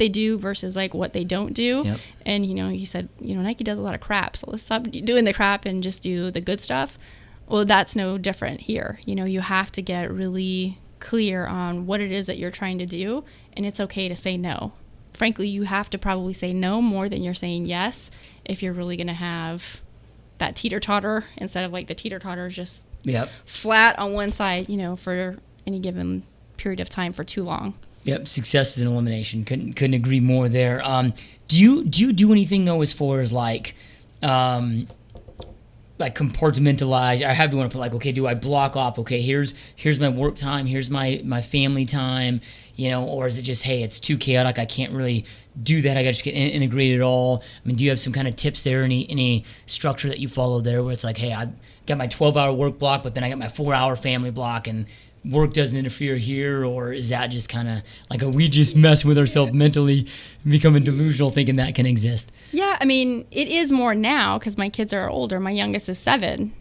do versus like what they don't do. Yep. And, you know, he said, you know, Nike does a lot of crap, so let's stop doing the crap and just do the good stuff. Well, that's no different here. You know, you have to get really clear on what it is that you're trying to do, and it's okay to say no. Frankly, you have to probably say no more than you're saying yes if you're really going to have that teeter-totter instead of like the teeter-totter just flat on one side, you know, for any given period of time for too long. Yep, success is an elimination. Couldn't agree more there. Do you do anything though as far as like compartmentalize? I have to want to put like, okay, do I block off? Okay, here's my work time. Here's my family time. You know, or is it just, hey, it's too chaotic, I can't really do that. I got to just get integrated all. I mean, do you have some kind of tips there? Any structure that you follow there where it's like, hey, I got my 12-hour work block, but then I got my 4-hour family block, and work doesn't interfere here? Or is that just kind of like, are we just messing with ourselves mentally, becoming delusional, thinking that can exist? Yeah, I mean, it is more now because my kids are older. My youngest is 7,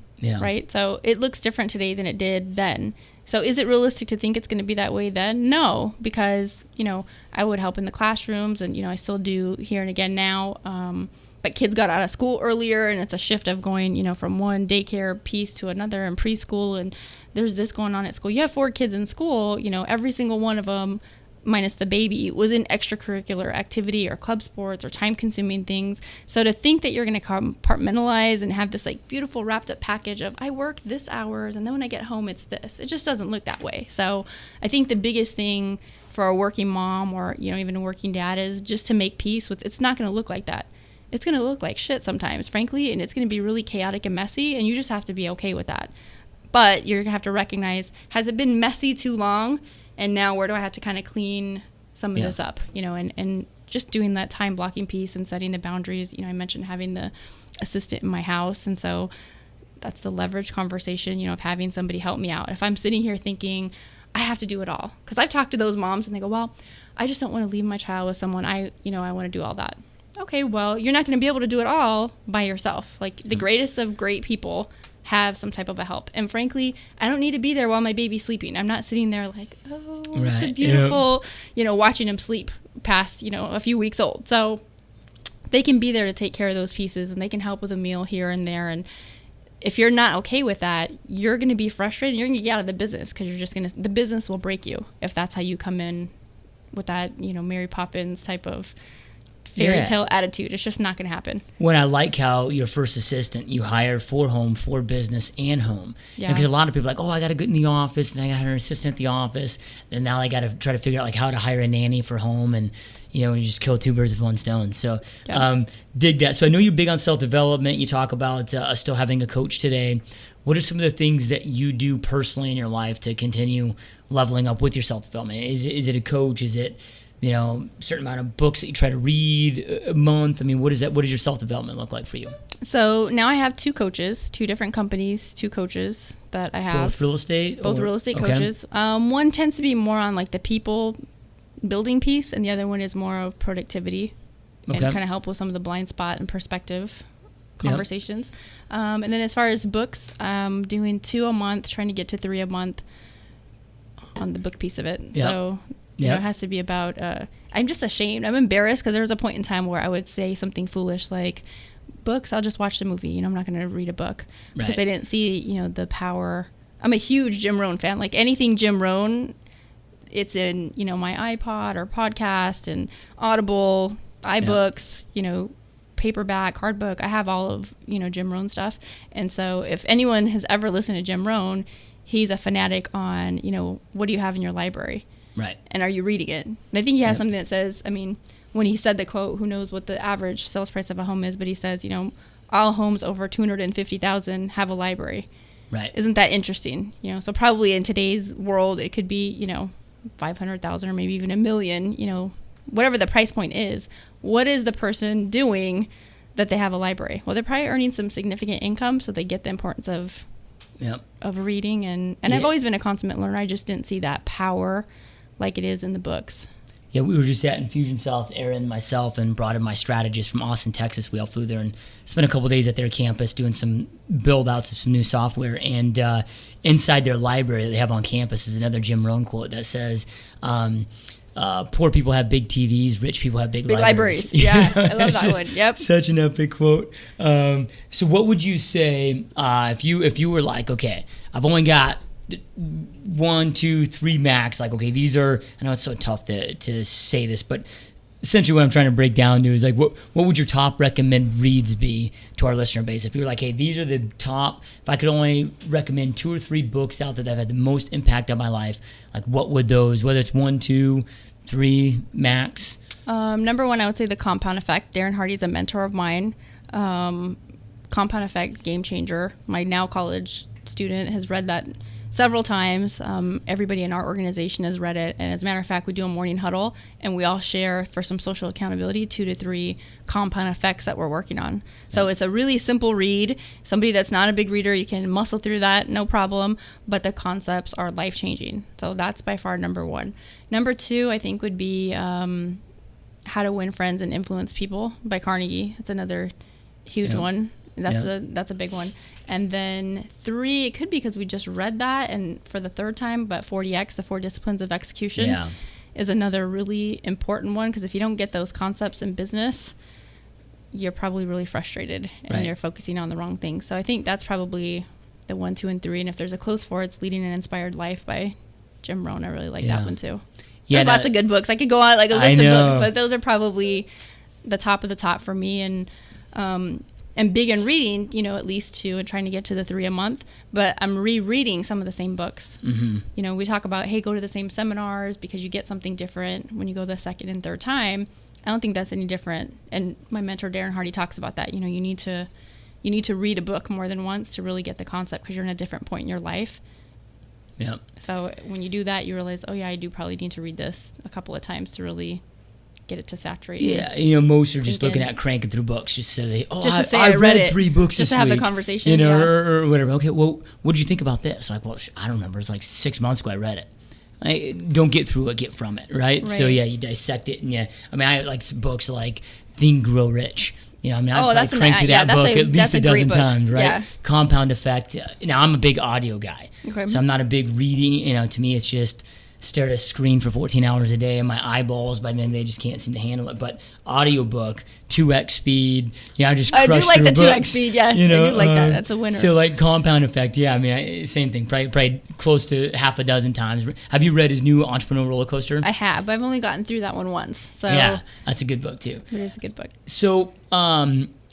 right? So it looks different today than it did then. So is it realistic to think it's going to be that way then? No, because, you know, I would help in the classrooms, and, you know, I still do here and again now. But kids got out of school earlier, and it's a shift of going, you know, from one daycare piece to another in preschool, and there's this going on at school. You have 4 kids in school, you know, every single one of them, minus the baby, was in extracurricular activity or club sports or time-consuming things. So to think that you're going to compartmentalize and have this like beautiful wrapped up package of I work this hours and then when I get home it's this, it just doesn't look that way. So I think the biggest thing for a working mom or, you know, even a working dad is just to make peace with, it's not going to look like that. It's going to look like shit sometimes, frankly, and it's going to be really chaotic and messy, and you just have to be okay with that. But you're going to have to recognize, has it been messy too long? And now where do I have to kind of clean some of this up, you know, and just doing that time blocking piece and setting the boundaries. You know, I mentioned having the assistant in my house. And so that's the leverage conversation, you know, of having somebody help me out. If I'm sitting here thinking I have to do it all, because I've talked to those moms and they go, well, I just don't want to leave my child with someone. I want to do all that. Okay, well, you're not going to be able to do it all by yourself. Like the greatest of great people have some type of a help. And frankly, I don't need to be there while my baby's sleeping. I'm not sitting there like, oh, it's a beautiful, you know, watching him sleep past, you know, a few weeks old. So they can be there to take care of those pieces, and they can help with a meal here and there. And if you're not okay with that, you're going to be frustrated. You're going to get out of the business because the business will break you if that's how you come in with that, you know, Mary Poppins type of fairy tale attitude. It's just not going to happen. When I like how your first assistant you hired for home, for business, and home. Yeah. Because a lot of people are like, oh, I got to get in the office, and I got an assistant at the office, and now I got to try to figure out like how to hire a nanny for home, and you know, you just kill 2 birds with 1 stone. So dig that. So I know you're big on self-development. You talk about still having a coach today. What are some of the things that you do personally in your life to continue leveling up with your self-development? Is it a coach? Is it, you know, a certain amount of books that you try to read a month? I mean, what is that? What does your self-development look like for you? So now I have 2 coaches, 2 different companies, 2 coaches that I have. Both real estate? Both real estate coaches. One tends to be more on like the people building piece, and the other one is more of productivity and kind of help with some of the blind spot and perspective conversations. And then as far as books, I'm doing 2 a month, trying to get to 3 a month on the book piece of it. So You know, it has to be about, I'm just ashamed. I'm embarrassed because there was a point in time where I would say something foolish like, books, I'll just watch the movie. You know, I'm not going to read a book because I didn't see, you know, the power. I'm a huge Jim Rohn fan. Like anything Jim Rohn, it's in, you know, my iPod or podcast and Audible, iBooks, you know, paperback, hard book. I have all of, you know, Jim Rohn stuff. And so if anyone has ever listened to Jim Rohn, he's a fanatic on, you know, what do you have in your library? Right. And are you reading it? And I think he has something that says, I mean, when he said the quote, who knows what the average sales price of a home is, but he says, you know, all homes over 250,000 have a library. Right. Isn't that interesting? You know, so probably in today's world, it could be, you know, 500,000 or maybe even $1 million, you know, whatever the price point is. What is the person doing that they have a library? Well, they're probably earning some significant income, so they get the importance of reading. And I've always been a consummate learner. I just didn't see that power like it is in the books. Yeah, we were just at Infusion South, Aaron, myself, and brought in my strategist from Austin, Texas. We all flew there and spent a couple days at their campus doing some build-outs of some new software. And inside their library that they have on campus is another Jim Rohn quote that says, poor people have big TVs, rich people have big libraries. Yeah, I love that one. Yep. Such an epic quote. So what would you say if you were like, okay, I've only got 1, 2, 3 max, like, okay, these are, I know it's so tough to say this, but essentially what I'm trying to break down to is like, what would your top recommend reads be to our listener base? If you're like, hey, these are the top, if I could only recommend 2 or 3 books out there that have had the most impact on my life, like what would those, whether it's 1, 2, 3 max? Number 1, I would say The Compound Effect. Darren Hardy's a mentor of mine. Compound Effect, game changer. My now college student has read that several times. Everybody in our organization has read it. And as a matter of fact, we do a morning huddle and we all share for some social accountability 2 to 3 compound effects that we're working on. So it's a really simple read. Somebody that's not a big reader, you can muscle through that, no problem. But the concepts are life-changing. So that's by far number 1. Number 2, I think, would be How to Win Friends and Influence People by Carnegie. It's another huge one. That's a big one. And then 3, it could be because we just read that, and for the 3rd time, but 40X, the 4 Disciplines of Execution, is another really important one, because if you don't get those concepts in business, you're probably really frustrated and you're focusing on the wrong things. So I think that's probably the 1, 2, and 3. And if there's a close 4, it's Leading an Inspired Life by Jim Rohn. I really like that one too. Yeah, there's lots of good books. I could go on like a list of books, but those are probably the top of the top for me. And big in reading, you know, at least 2, and trying to get to the 3 a month. But I'm rereading some of the same books. Mm-hmm. You know, we talk about, hey, go to the same seminars because you get something different when you go the 2nd and 3rd time. I don't think that's any different. And my mentor, Darren Hardy, talks about that. You know, you need to read a book more than once to really get the concept, because you're in a different point in your life. Yeah. So when you do that, you realize, oh, yeah, I do probably need to read this a couple of times to really get it to saturate. Yeah, you know, most are just looking at cranking through books just so they, I read 3 books just this to have week, the conversation, you know, or whatever. Okay, well, what did you think about this? Like, well, I don't remember. It's like 6 months ago I read it. Don't get through it, get from it, right? So yeah, you dissect it, and I mean, I like books like Think, Grow Rich. You know, I mean, I've probably cranked through that book at least a dozen times, right? Yeah. Compound Effect. Now, I'm a big audio guy, so I'm not a big reading. You know, to me, it's just stare at a screen for 14 hours a day, and my eyeballs, by then, they just can't seem to handle it. But audiobook, 2x speed, I just crush through books. I do like the 2x speed, yes. You know, I do like that. That's a winner. So, like, Compound Effect, I mean, same thing, probably close to half a dozen times. Have you read his new Entrepreneur Roller Coaster? I have, but I've only gotten through that one once. So yeah, that's a good book, too. It is a good book. So,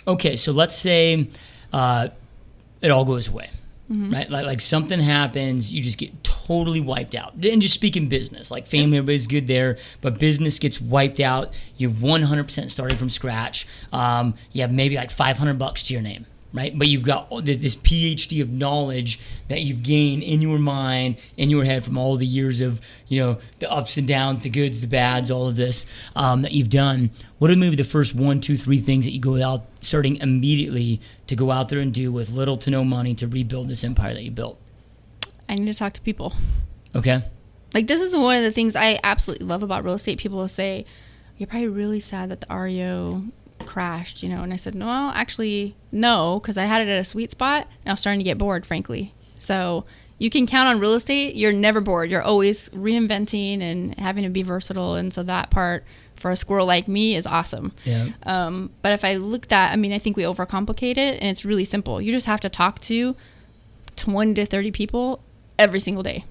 okay, so let's say it all goes away. Mm-hmm. Right, like something happens, you just get totally wiped out. And just speaking business, like family, everybody's good there, but business gets wiped out. You're 100% starting from scratch. You have maybe like $500 to your name, right? But you've got this PhD of knowledge that you've gained in your mind, in your head from all the years of, the ups and downs, the goods, the bads, all of this that you've done. What are maybe the first 1, 2, 3 things that you go out starting immediately to go out there and do with little to no money to rebuild this empire that you built? I need to talk to people. Okay. Like, this is one of the things I absolutely love about real estate. People will say, you're probably really sad that the REO crashed, and I said, no, actually, no, because I had it at a sweet spot and I was starting to get bored, frankly. So you can count on real estate. You're never bored. You're always reinventing and having to be versatile. And so that part for a squirrel like me is awesome. Yeah. But if I looked at, I think we overcomplicate it, and it's really simple. You just have to talk to 20 to 30 people every single day.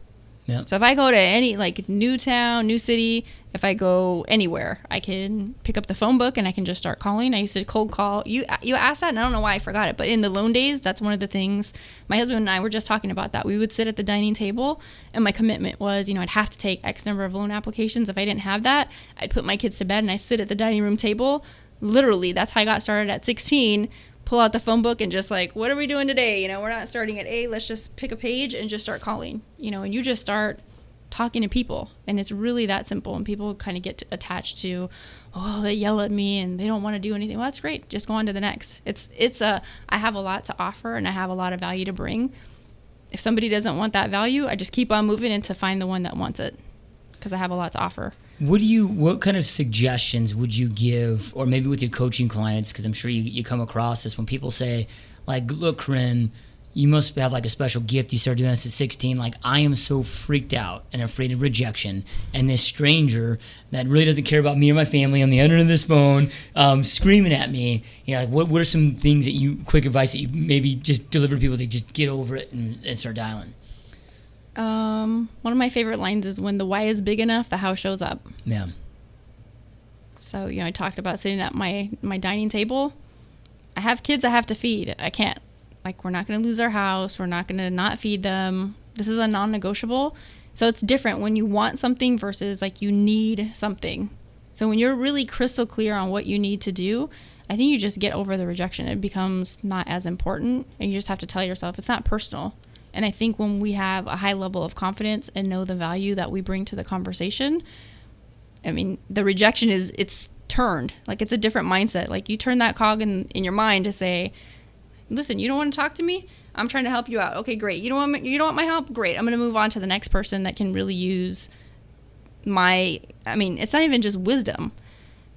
Yeah. So if I go to any new town, new city, if I go anywhere, I can pick up the phone book and I can just start calling. I used to cold call. You asked that, and I don't know why I forgot it. But in the loan days, that's one of the things. My husband and I were just talking about that. We would sit at the dining table, and my commitment was, I'd have to take X number of loan applications. If I didn't have that, I'd put my kids to bed and I sit at the dining room table. Literally, that's how I got started at 16. Pull out the phone book and just what are we doing today? We're not starting at A. Let's just pick a page and just start calling. And you just start talking to people, and it's really that simple. And people kind of get attached to, they yell at me and they don't want to do anything. Well, that's great. Just go on to the next. I have a lot to offer and I have a lot of value to bring. If somebody doesn't want that value, I just keep on moving and to find the one that wants it, because I have a lot to offer. What kind of suggestions would you give, or maybe with your coaching clients, because I'm sure you come across this when people say, look, Carin, you must have a special gift. You started doing this at 16. I am so freaked out and afraid of rejection, and this stranger that really doesn't care about me or my family on the other end of this phone, screaming at me. What are some things quick advice that you maybe just deliver to people to just get over it and start dialing? One of my favorite lines is, when the why is big enough, the how shows up. Yeah. So, I talked about sitting at my dining table. I have kids I have to feed. I can't. We're not going to lose our house. We're not going to not feed them. This is a non-negotiable. So it's different when you want something versus you need something. So when you're really crystal clear on what you need to do, I think you just get over the rejection. It becomes not as important, and you just have to tell yourself it's not personal. And I think when we have a high level of confidence and know the value that we bring to the conversation, the rejection it's turned. It's a different mindset. You turn that cog in your mind to say, listen, you don't want to talk to me? I'm trying to help you out. Okay, great. You don't want my help? Great. I'm going to move on to the next person that can really use it's not even just wisdom.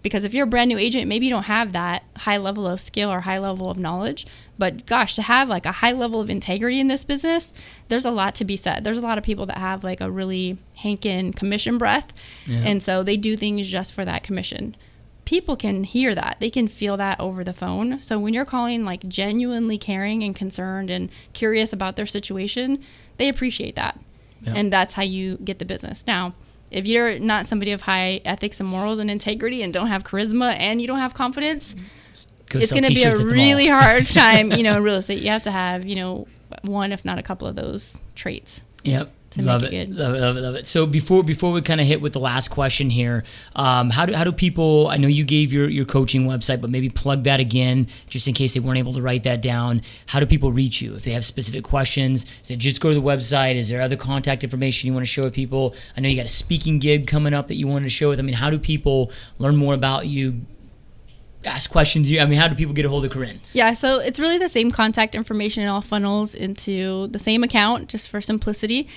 Because if you're a brand new agent, maybe you don't have that high level of skill or high level of knowledge. But gosh, to have a high level of integrity in this business, there's a lot to be said. There's a lot of people that have a really hankin' commission breath. Yeah. And so they do things just for that commission. People can hear that. They can feel that over the phone. So when you're calling genuinely caring and concerned and curious about their situation, they appreciate that. Yeah. And that's how you get the business. Now, if you're not somebody of high ethics and morals and integrity and don't have charisma and you don't have confidence, it's going to be a really hard time, in real estate. You have to have, one, if not a couple of those traits. Yep. Love it. Love it. So before we kind of hit with the last question here, how do people, I know you gave your coaching website, but maybe plug that again, just in case they weren't able to write that down. How do people reach you if they have specific questions? Is it just go to the website? Is there other contact information you want to share with people? I know you got a speaking gig coming up that you wanted to share with them. How do people learn more about you? Ask questions. How do people get a hold of Carin? Yeah, so it's really the same contact information. It all funnels into the same account, just for simplicity.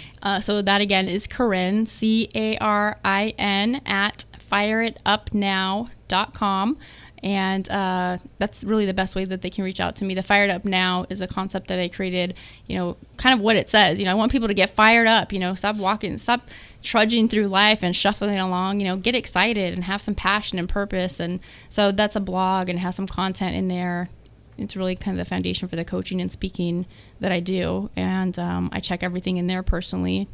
So that again is Carin, CARIN at fireitupnow.com. And that's really the best way that they can reach out to me. The Fired Up Now is a concept that I created, kind of what it says. I want people to get fired up, stop trudging through life and shuffling along, get excited and have some passion and purpose. And so that's a blog and has some content in there. It's really kind of the foundation for the coaching and speaking that I do. And I check everything in there personally.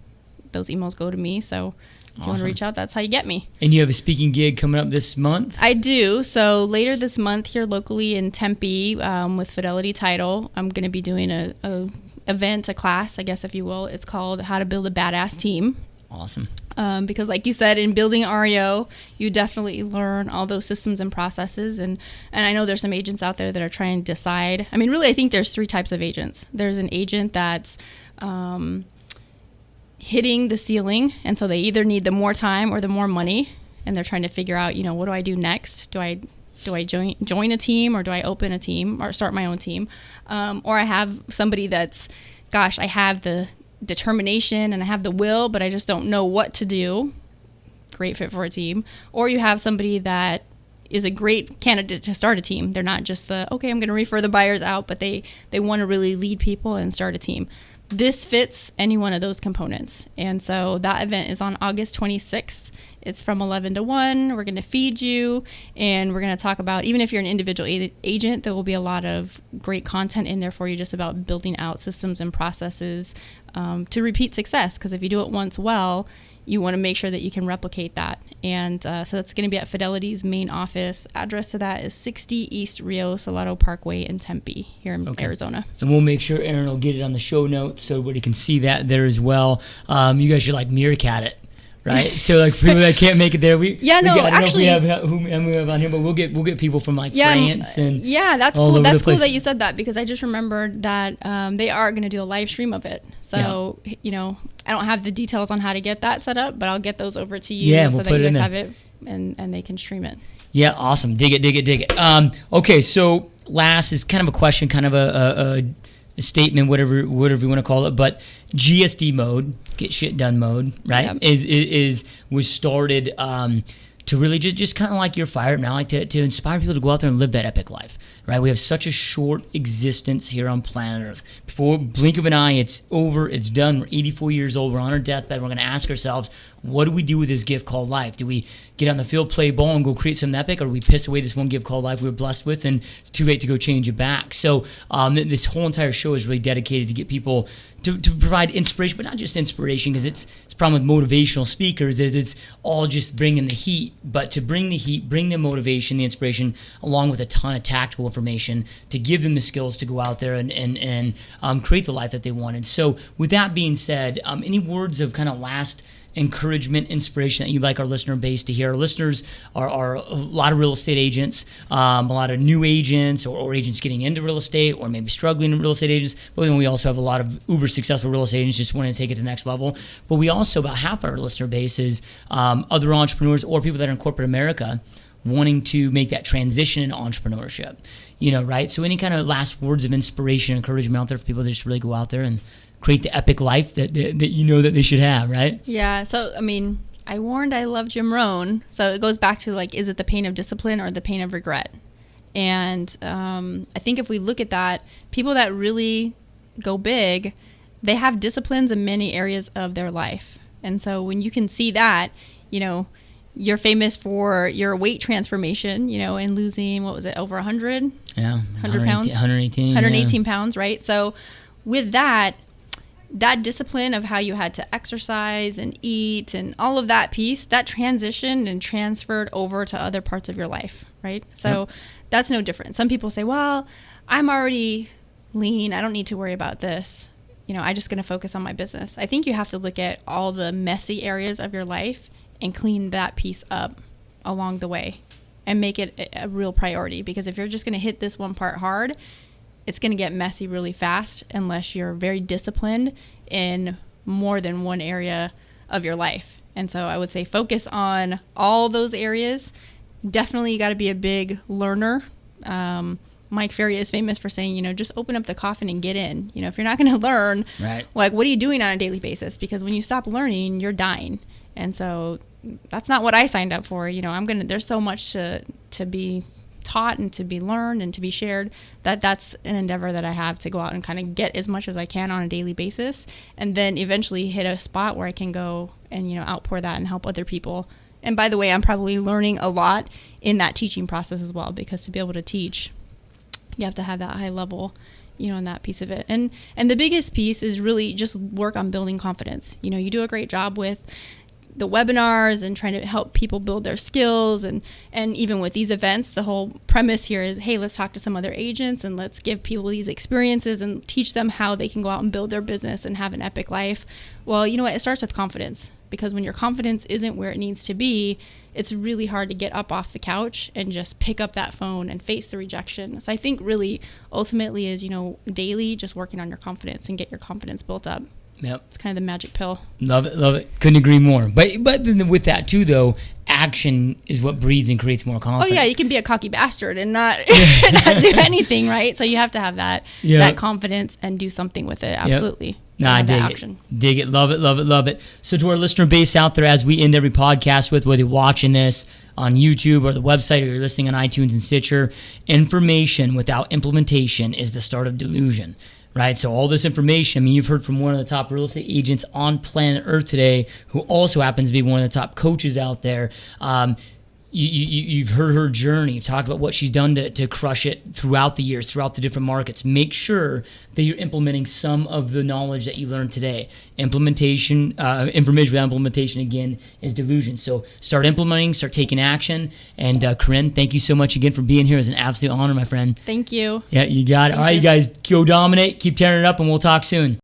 Those emails go to me. So if you want to reach out, that's how you get me. And you have a speaking gig coming up this month? I do. So later this month here locally in Tempe with Fidelity Title, I'm going to be doing a class, I guess, if you will. It's called How to Build a Badass Team. Awesome. Because like you said, in building REO, you definitely learn all those systems and processes. And I know there's some agents out there that are trying to decide. Really, I think there's three types of agents. There's an agent that's hitting the ceiling, and so they either need the more time or the more money, and they're trying to figure out, what do I do next? Do I join a team, or do I open a team or start my own team? Or I have somebody that's, gosh, I have the determination and I have the will, but I just don't know what to do. Great fit for a team. Or you have somebody that is a great candidate to start a team. They're not just I'm going to refer the buyers out, but they want to really lead people and start a team. this fits any one of those components. And so that event is on August 26th. It's from 11 to 1. We're going to feed you, and we're going to talk about, even if you're an individual agent, there will be a lot of great content in there for you just about building out systems and processes to repeat success. Because if you do it once well, you want to make sure that you can replicate that. And so that's going to be at Fidelity's main office. Address to that is 60 East Rio Salado Pkwy in Tempe here in Arizona. And we'll make sure Aaron will get it on the show notes so everybody can see that there as well. You guys should like meerkat it. Right, so like people that can't make it there, we actually have who we have on here, but we'll get people from like France and that's cool. That's cool that you said that, because I just remembered that they are going to do a live stream of it. So I don't have the details on how to get that set up, but I'll get those over to you so that you guys have it and they can stream it. Yeah, awesome. Dig it. Okay, so last is kind of a question, kind of a statement, whatever you want to call it, but GSD mode, get shit done mode, right? Was started to really just kind of like your fire now, like to inspire people to go out there and live that epic life, right? We have such a short existence here on planet Earth. Before blink of an eye, it's over, it's done. We're 84 years old, we're on our deathbed. We're going to ask ourselves, what do we do with this gift called life? Do we get on the field, play ball, and go create something epic, or do we piss away this one gift called life we were blessed with, and it's too late to go change it back? So this whole entire show is really dedicated to get people to provide inspiration, but not just inspiration, because it's a problem with motivational speakers is it's all just bringing the heat, but to bring the heat, bring the motivation, the inspiration, along with a ton of tactical information to give them the skills to go out there and create the life that they wanted. So with that being said, any words of kind of last encouragement, inspiration that you'd like our listener base to hear? Our listeners are a lot of real estate agents, a lot of new agents or agents getting into real estate, or maybe struggling real estate agents. But then we also have a lot of uber successful real estate agents just wanting to take it to the next level. But we also, about half our listener base is other entrepreneurs or people that are in corporate America wanting to make that transition into entrepreneurship, right? So any kind of last words of inspiration, encouragement out there for people to just really go out there and create the epic life that that they should have, right? Yeah. So, I warned I love Jim Rohn. So it goes back to like, is it the pain of discipline or the pain of regret? And I think if we look at that, people that really go big, they have disciplines in many areas of their life. And so when you can see that, you're famous for your weight transformation, and losing, over 100? Yeah. 100 pounds? 118 pounds, right? So with that discipline of how you had to exercise and eat and all of that piece, that transitioned and transferred over to other parts of your life, right? So that's no different. Some people say, well, I'm already lean. I don't need to worry about this. I'm just going to focus on my business. I think you have to look at all the messy areas of your life and clean that piece up along the way and make it a real priority. Because if you're just going to hit this one part hard, it's going to get messy really fast unless you're very disciplined in more than one area of your life. And so I would say focus on all those areas. Definitely you got to be a big learner. Mike Ferry is famous for saying, just open up the coffin and get in. If you're not going to learn, right, like what are you doing on a daily basis? Because when you stop learning, you're dying. And so that's not what I signed up for. There's so much to be taught and to be learned and to be shared, that's an endeavor that I have to go out and kind of get as much as I can on a daily basis, and then eventually hit a spot where I can go and outpour that and help other people. And by the way, I'm probably learning a lot in that teaching process as well, because to be able to teach, you have to have that high level, in that piece of it. And the biggest piece is really just work on building confidence. You do a great job with the webinars and trying to help people build their skills. And even with these events, the whole premise here is, hey, let's talk to some other agents and let's give people these experiences and teach them how they can go out and build their business and have an epic life. Well, you know what? It starts with confidence, because when your confidence isn't where it needs to be, it's really hard to get up off the couch and just pick up that phone and face the rejection. So I think really ultimately is, daily just working on your confidence and get your confidence built up. Yep. It's kind of the magic pill. Love it. Couldn't agree more. But then with that too, though, action is what breeds and creates more confidence. Oh yeah, you can be a cocky bastard and not not do anything, right? So you have to have that confidence and do something with it. Absolutely. Yep. I dig it. Love it. So to our listener base out there, as we end every podcast with, whether you're watching this on YouTube or the website, or you're listening on iTunes and Stitcher, information without implementation is the start of delusion. right? So all this information, I mean, you've heard from one of the top real estate agents on planet Earth today, who also happens to be one of the top coaches out there. You've heard her journey. You've talked about what she's done to crush it throughout the years, throughout the different markets. Make sure that you're implementing some of the knowledge that you learned today. Information without implementation, again, is delusion. So start implementing, start taking action. And Carin, thank you so much again for being here. It was an absolute honor, my friend. Thank you. Yeah, you got it. All right, you guys, go dominate. Keep tearing it up, and we'll talk soon.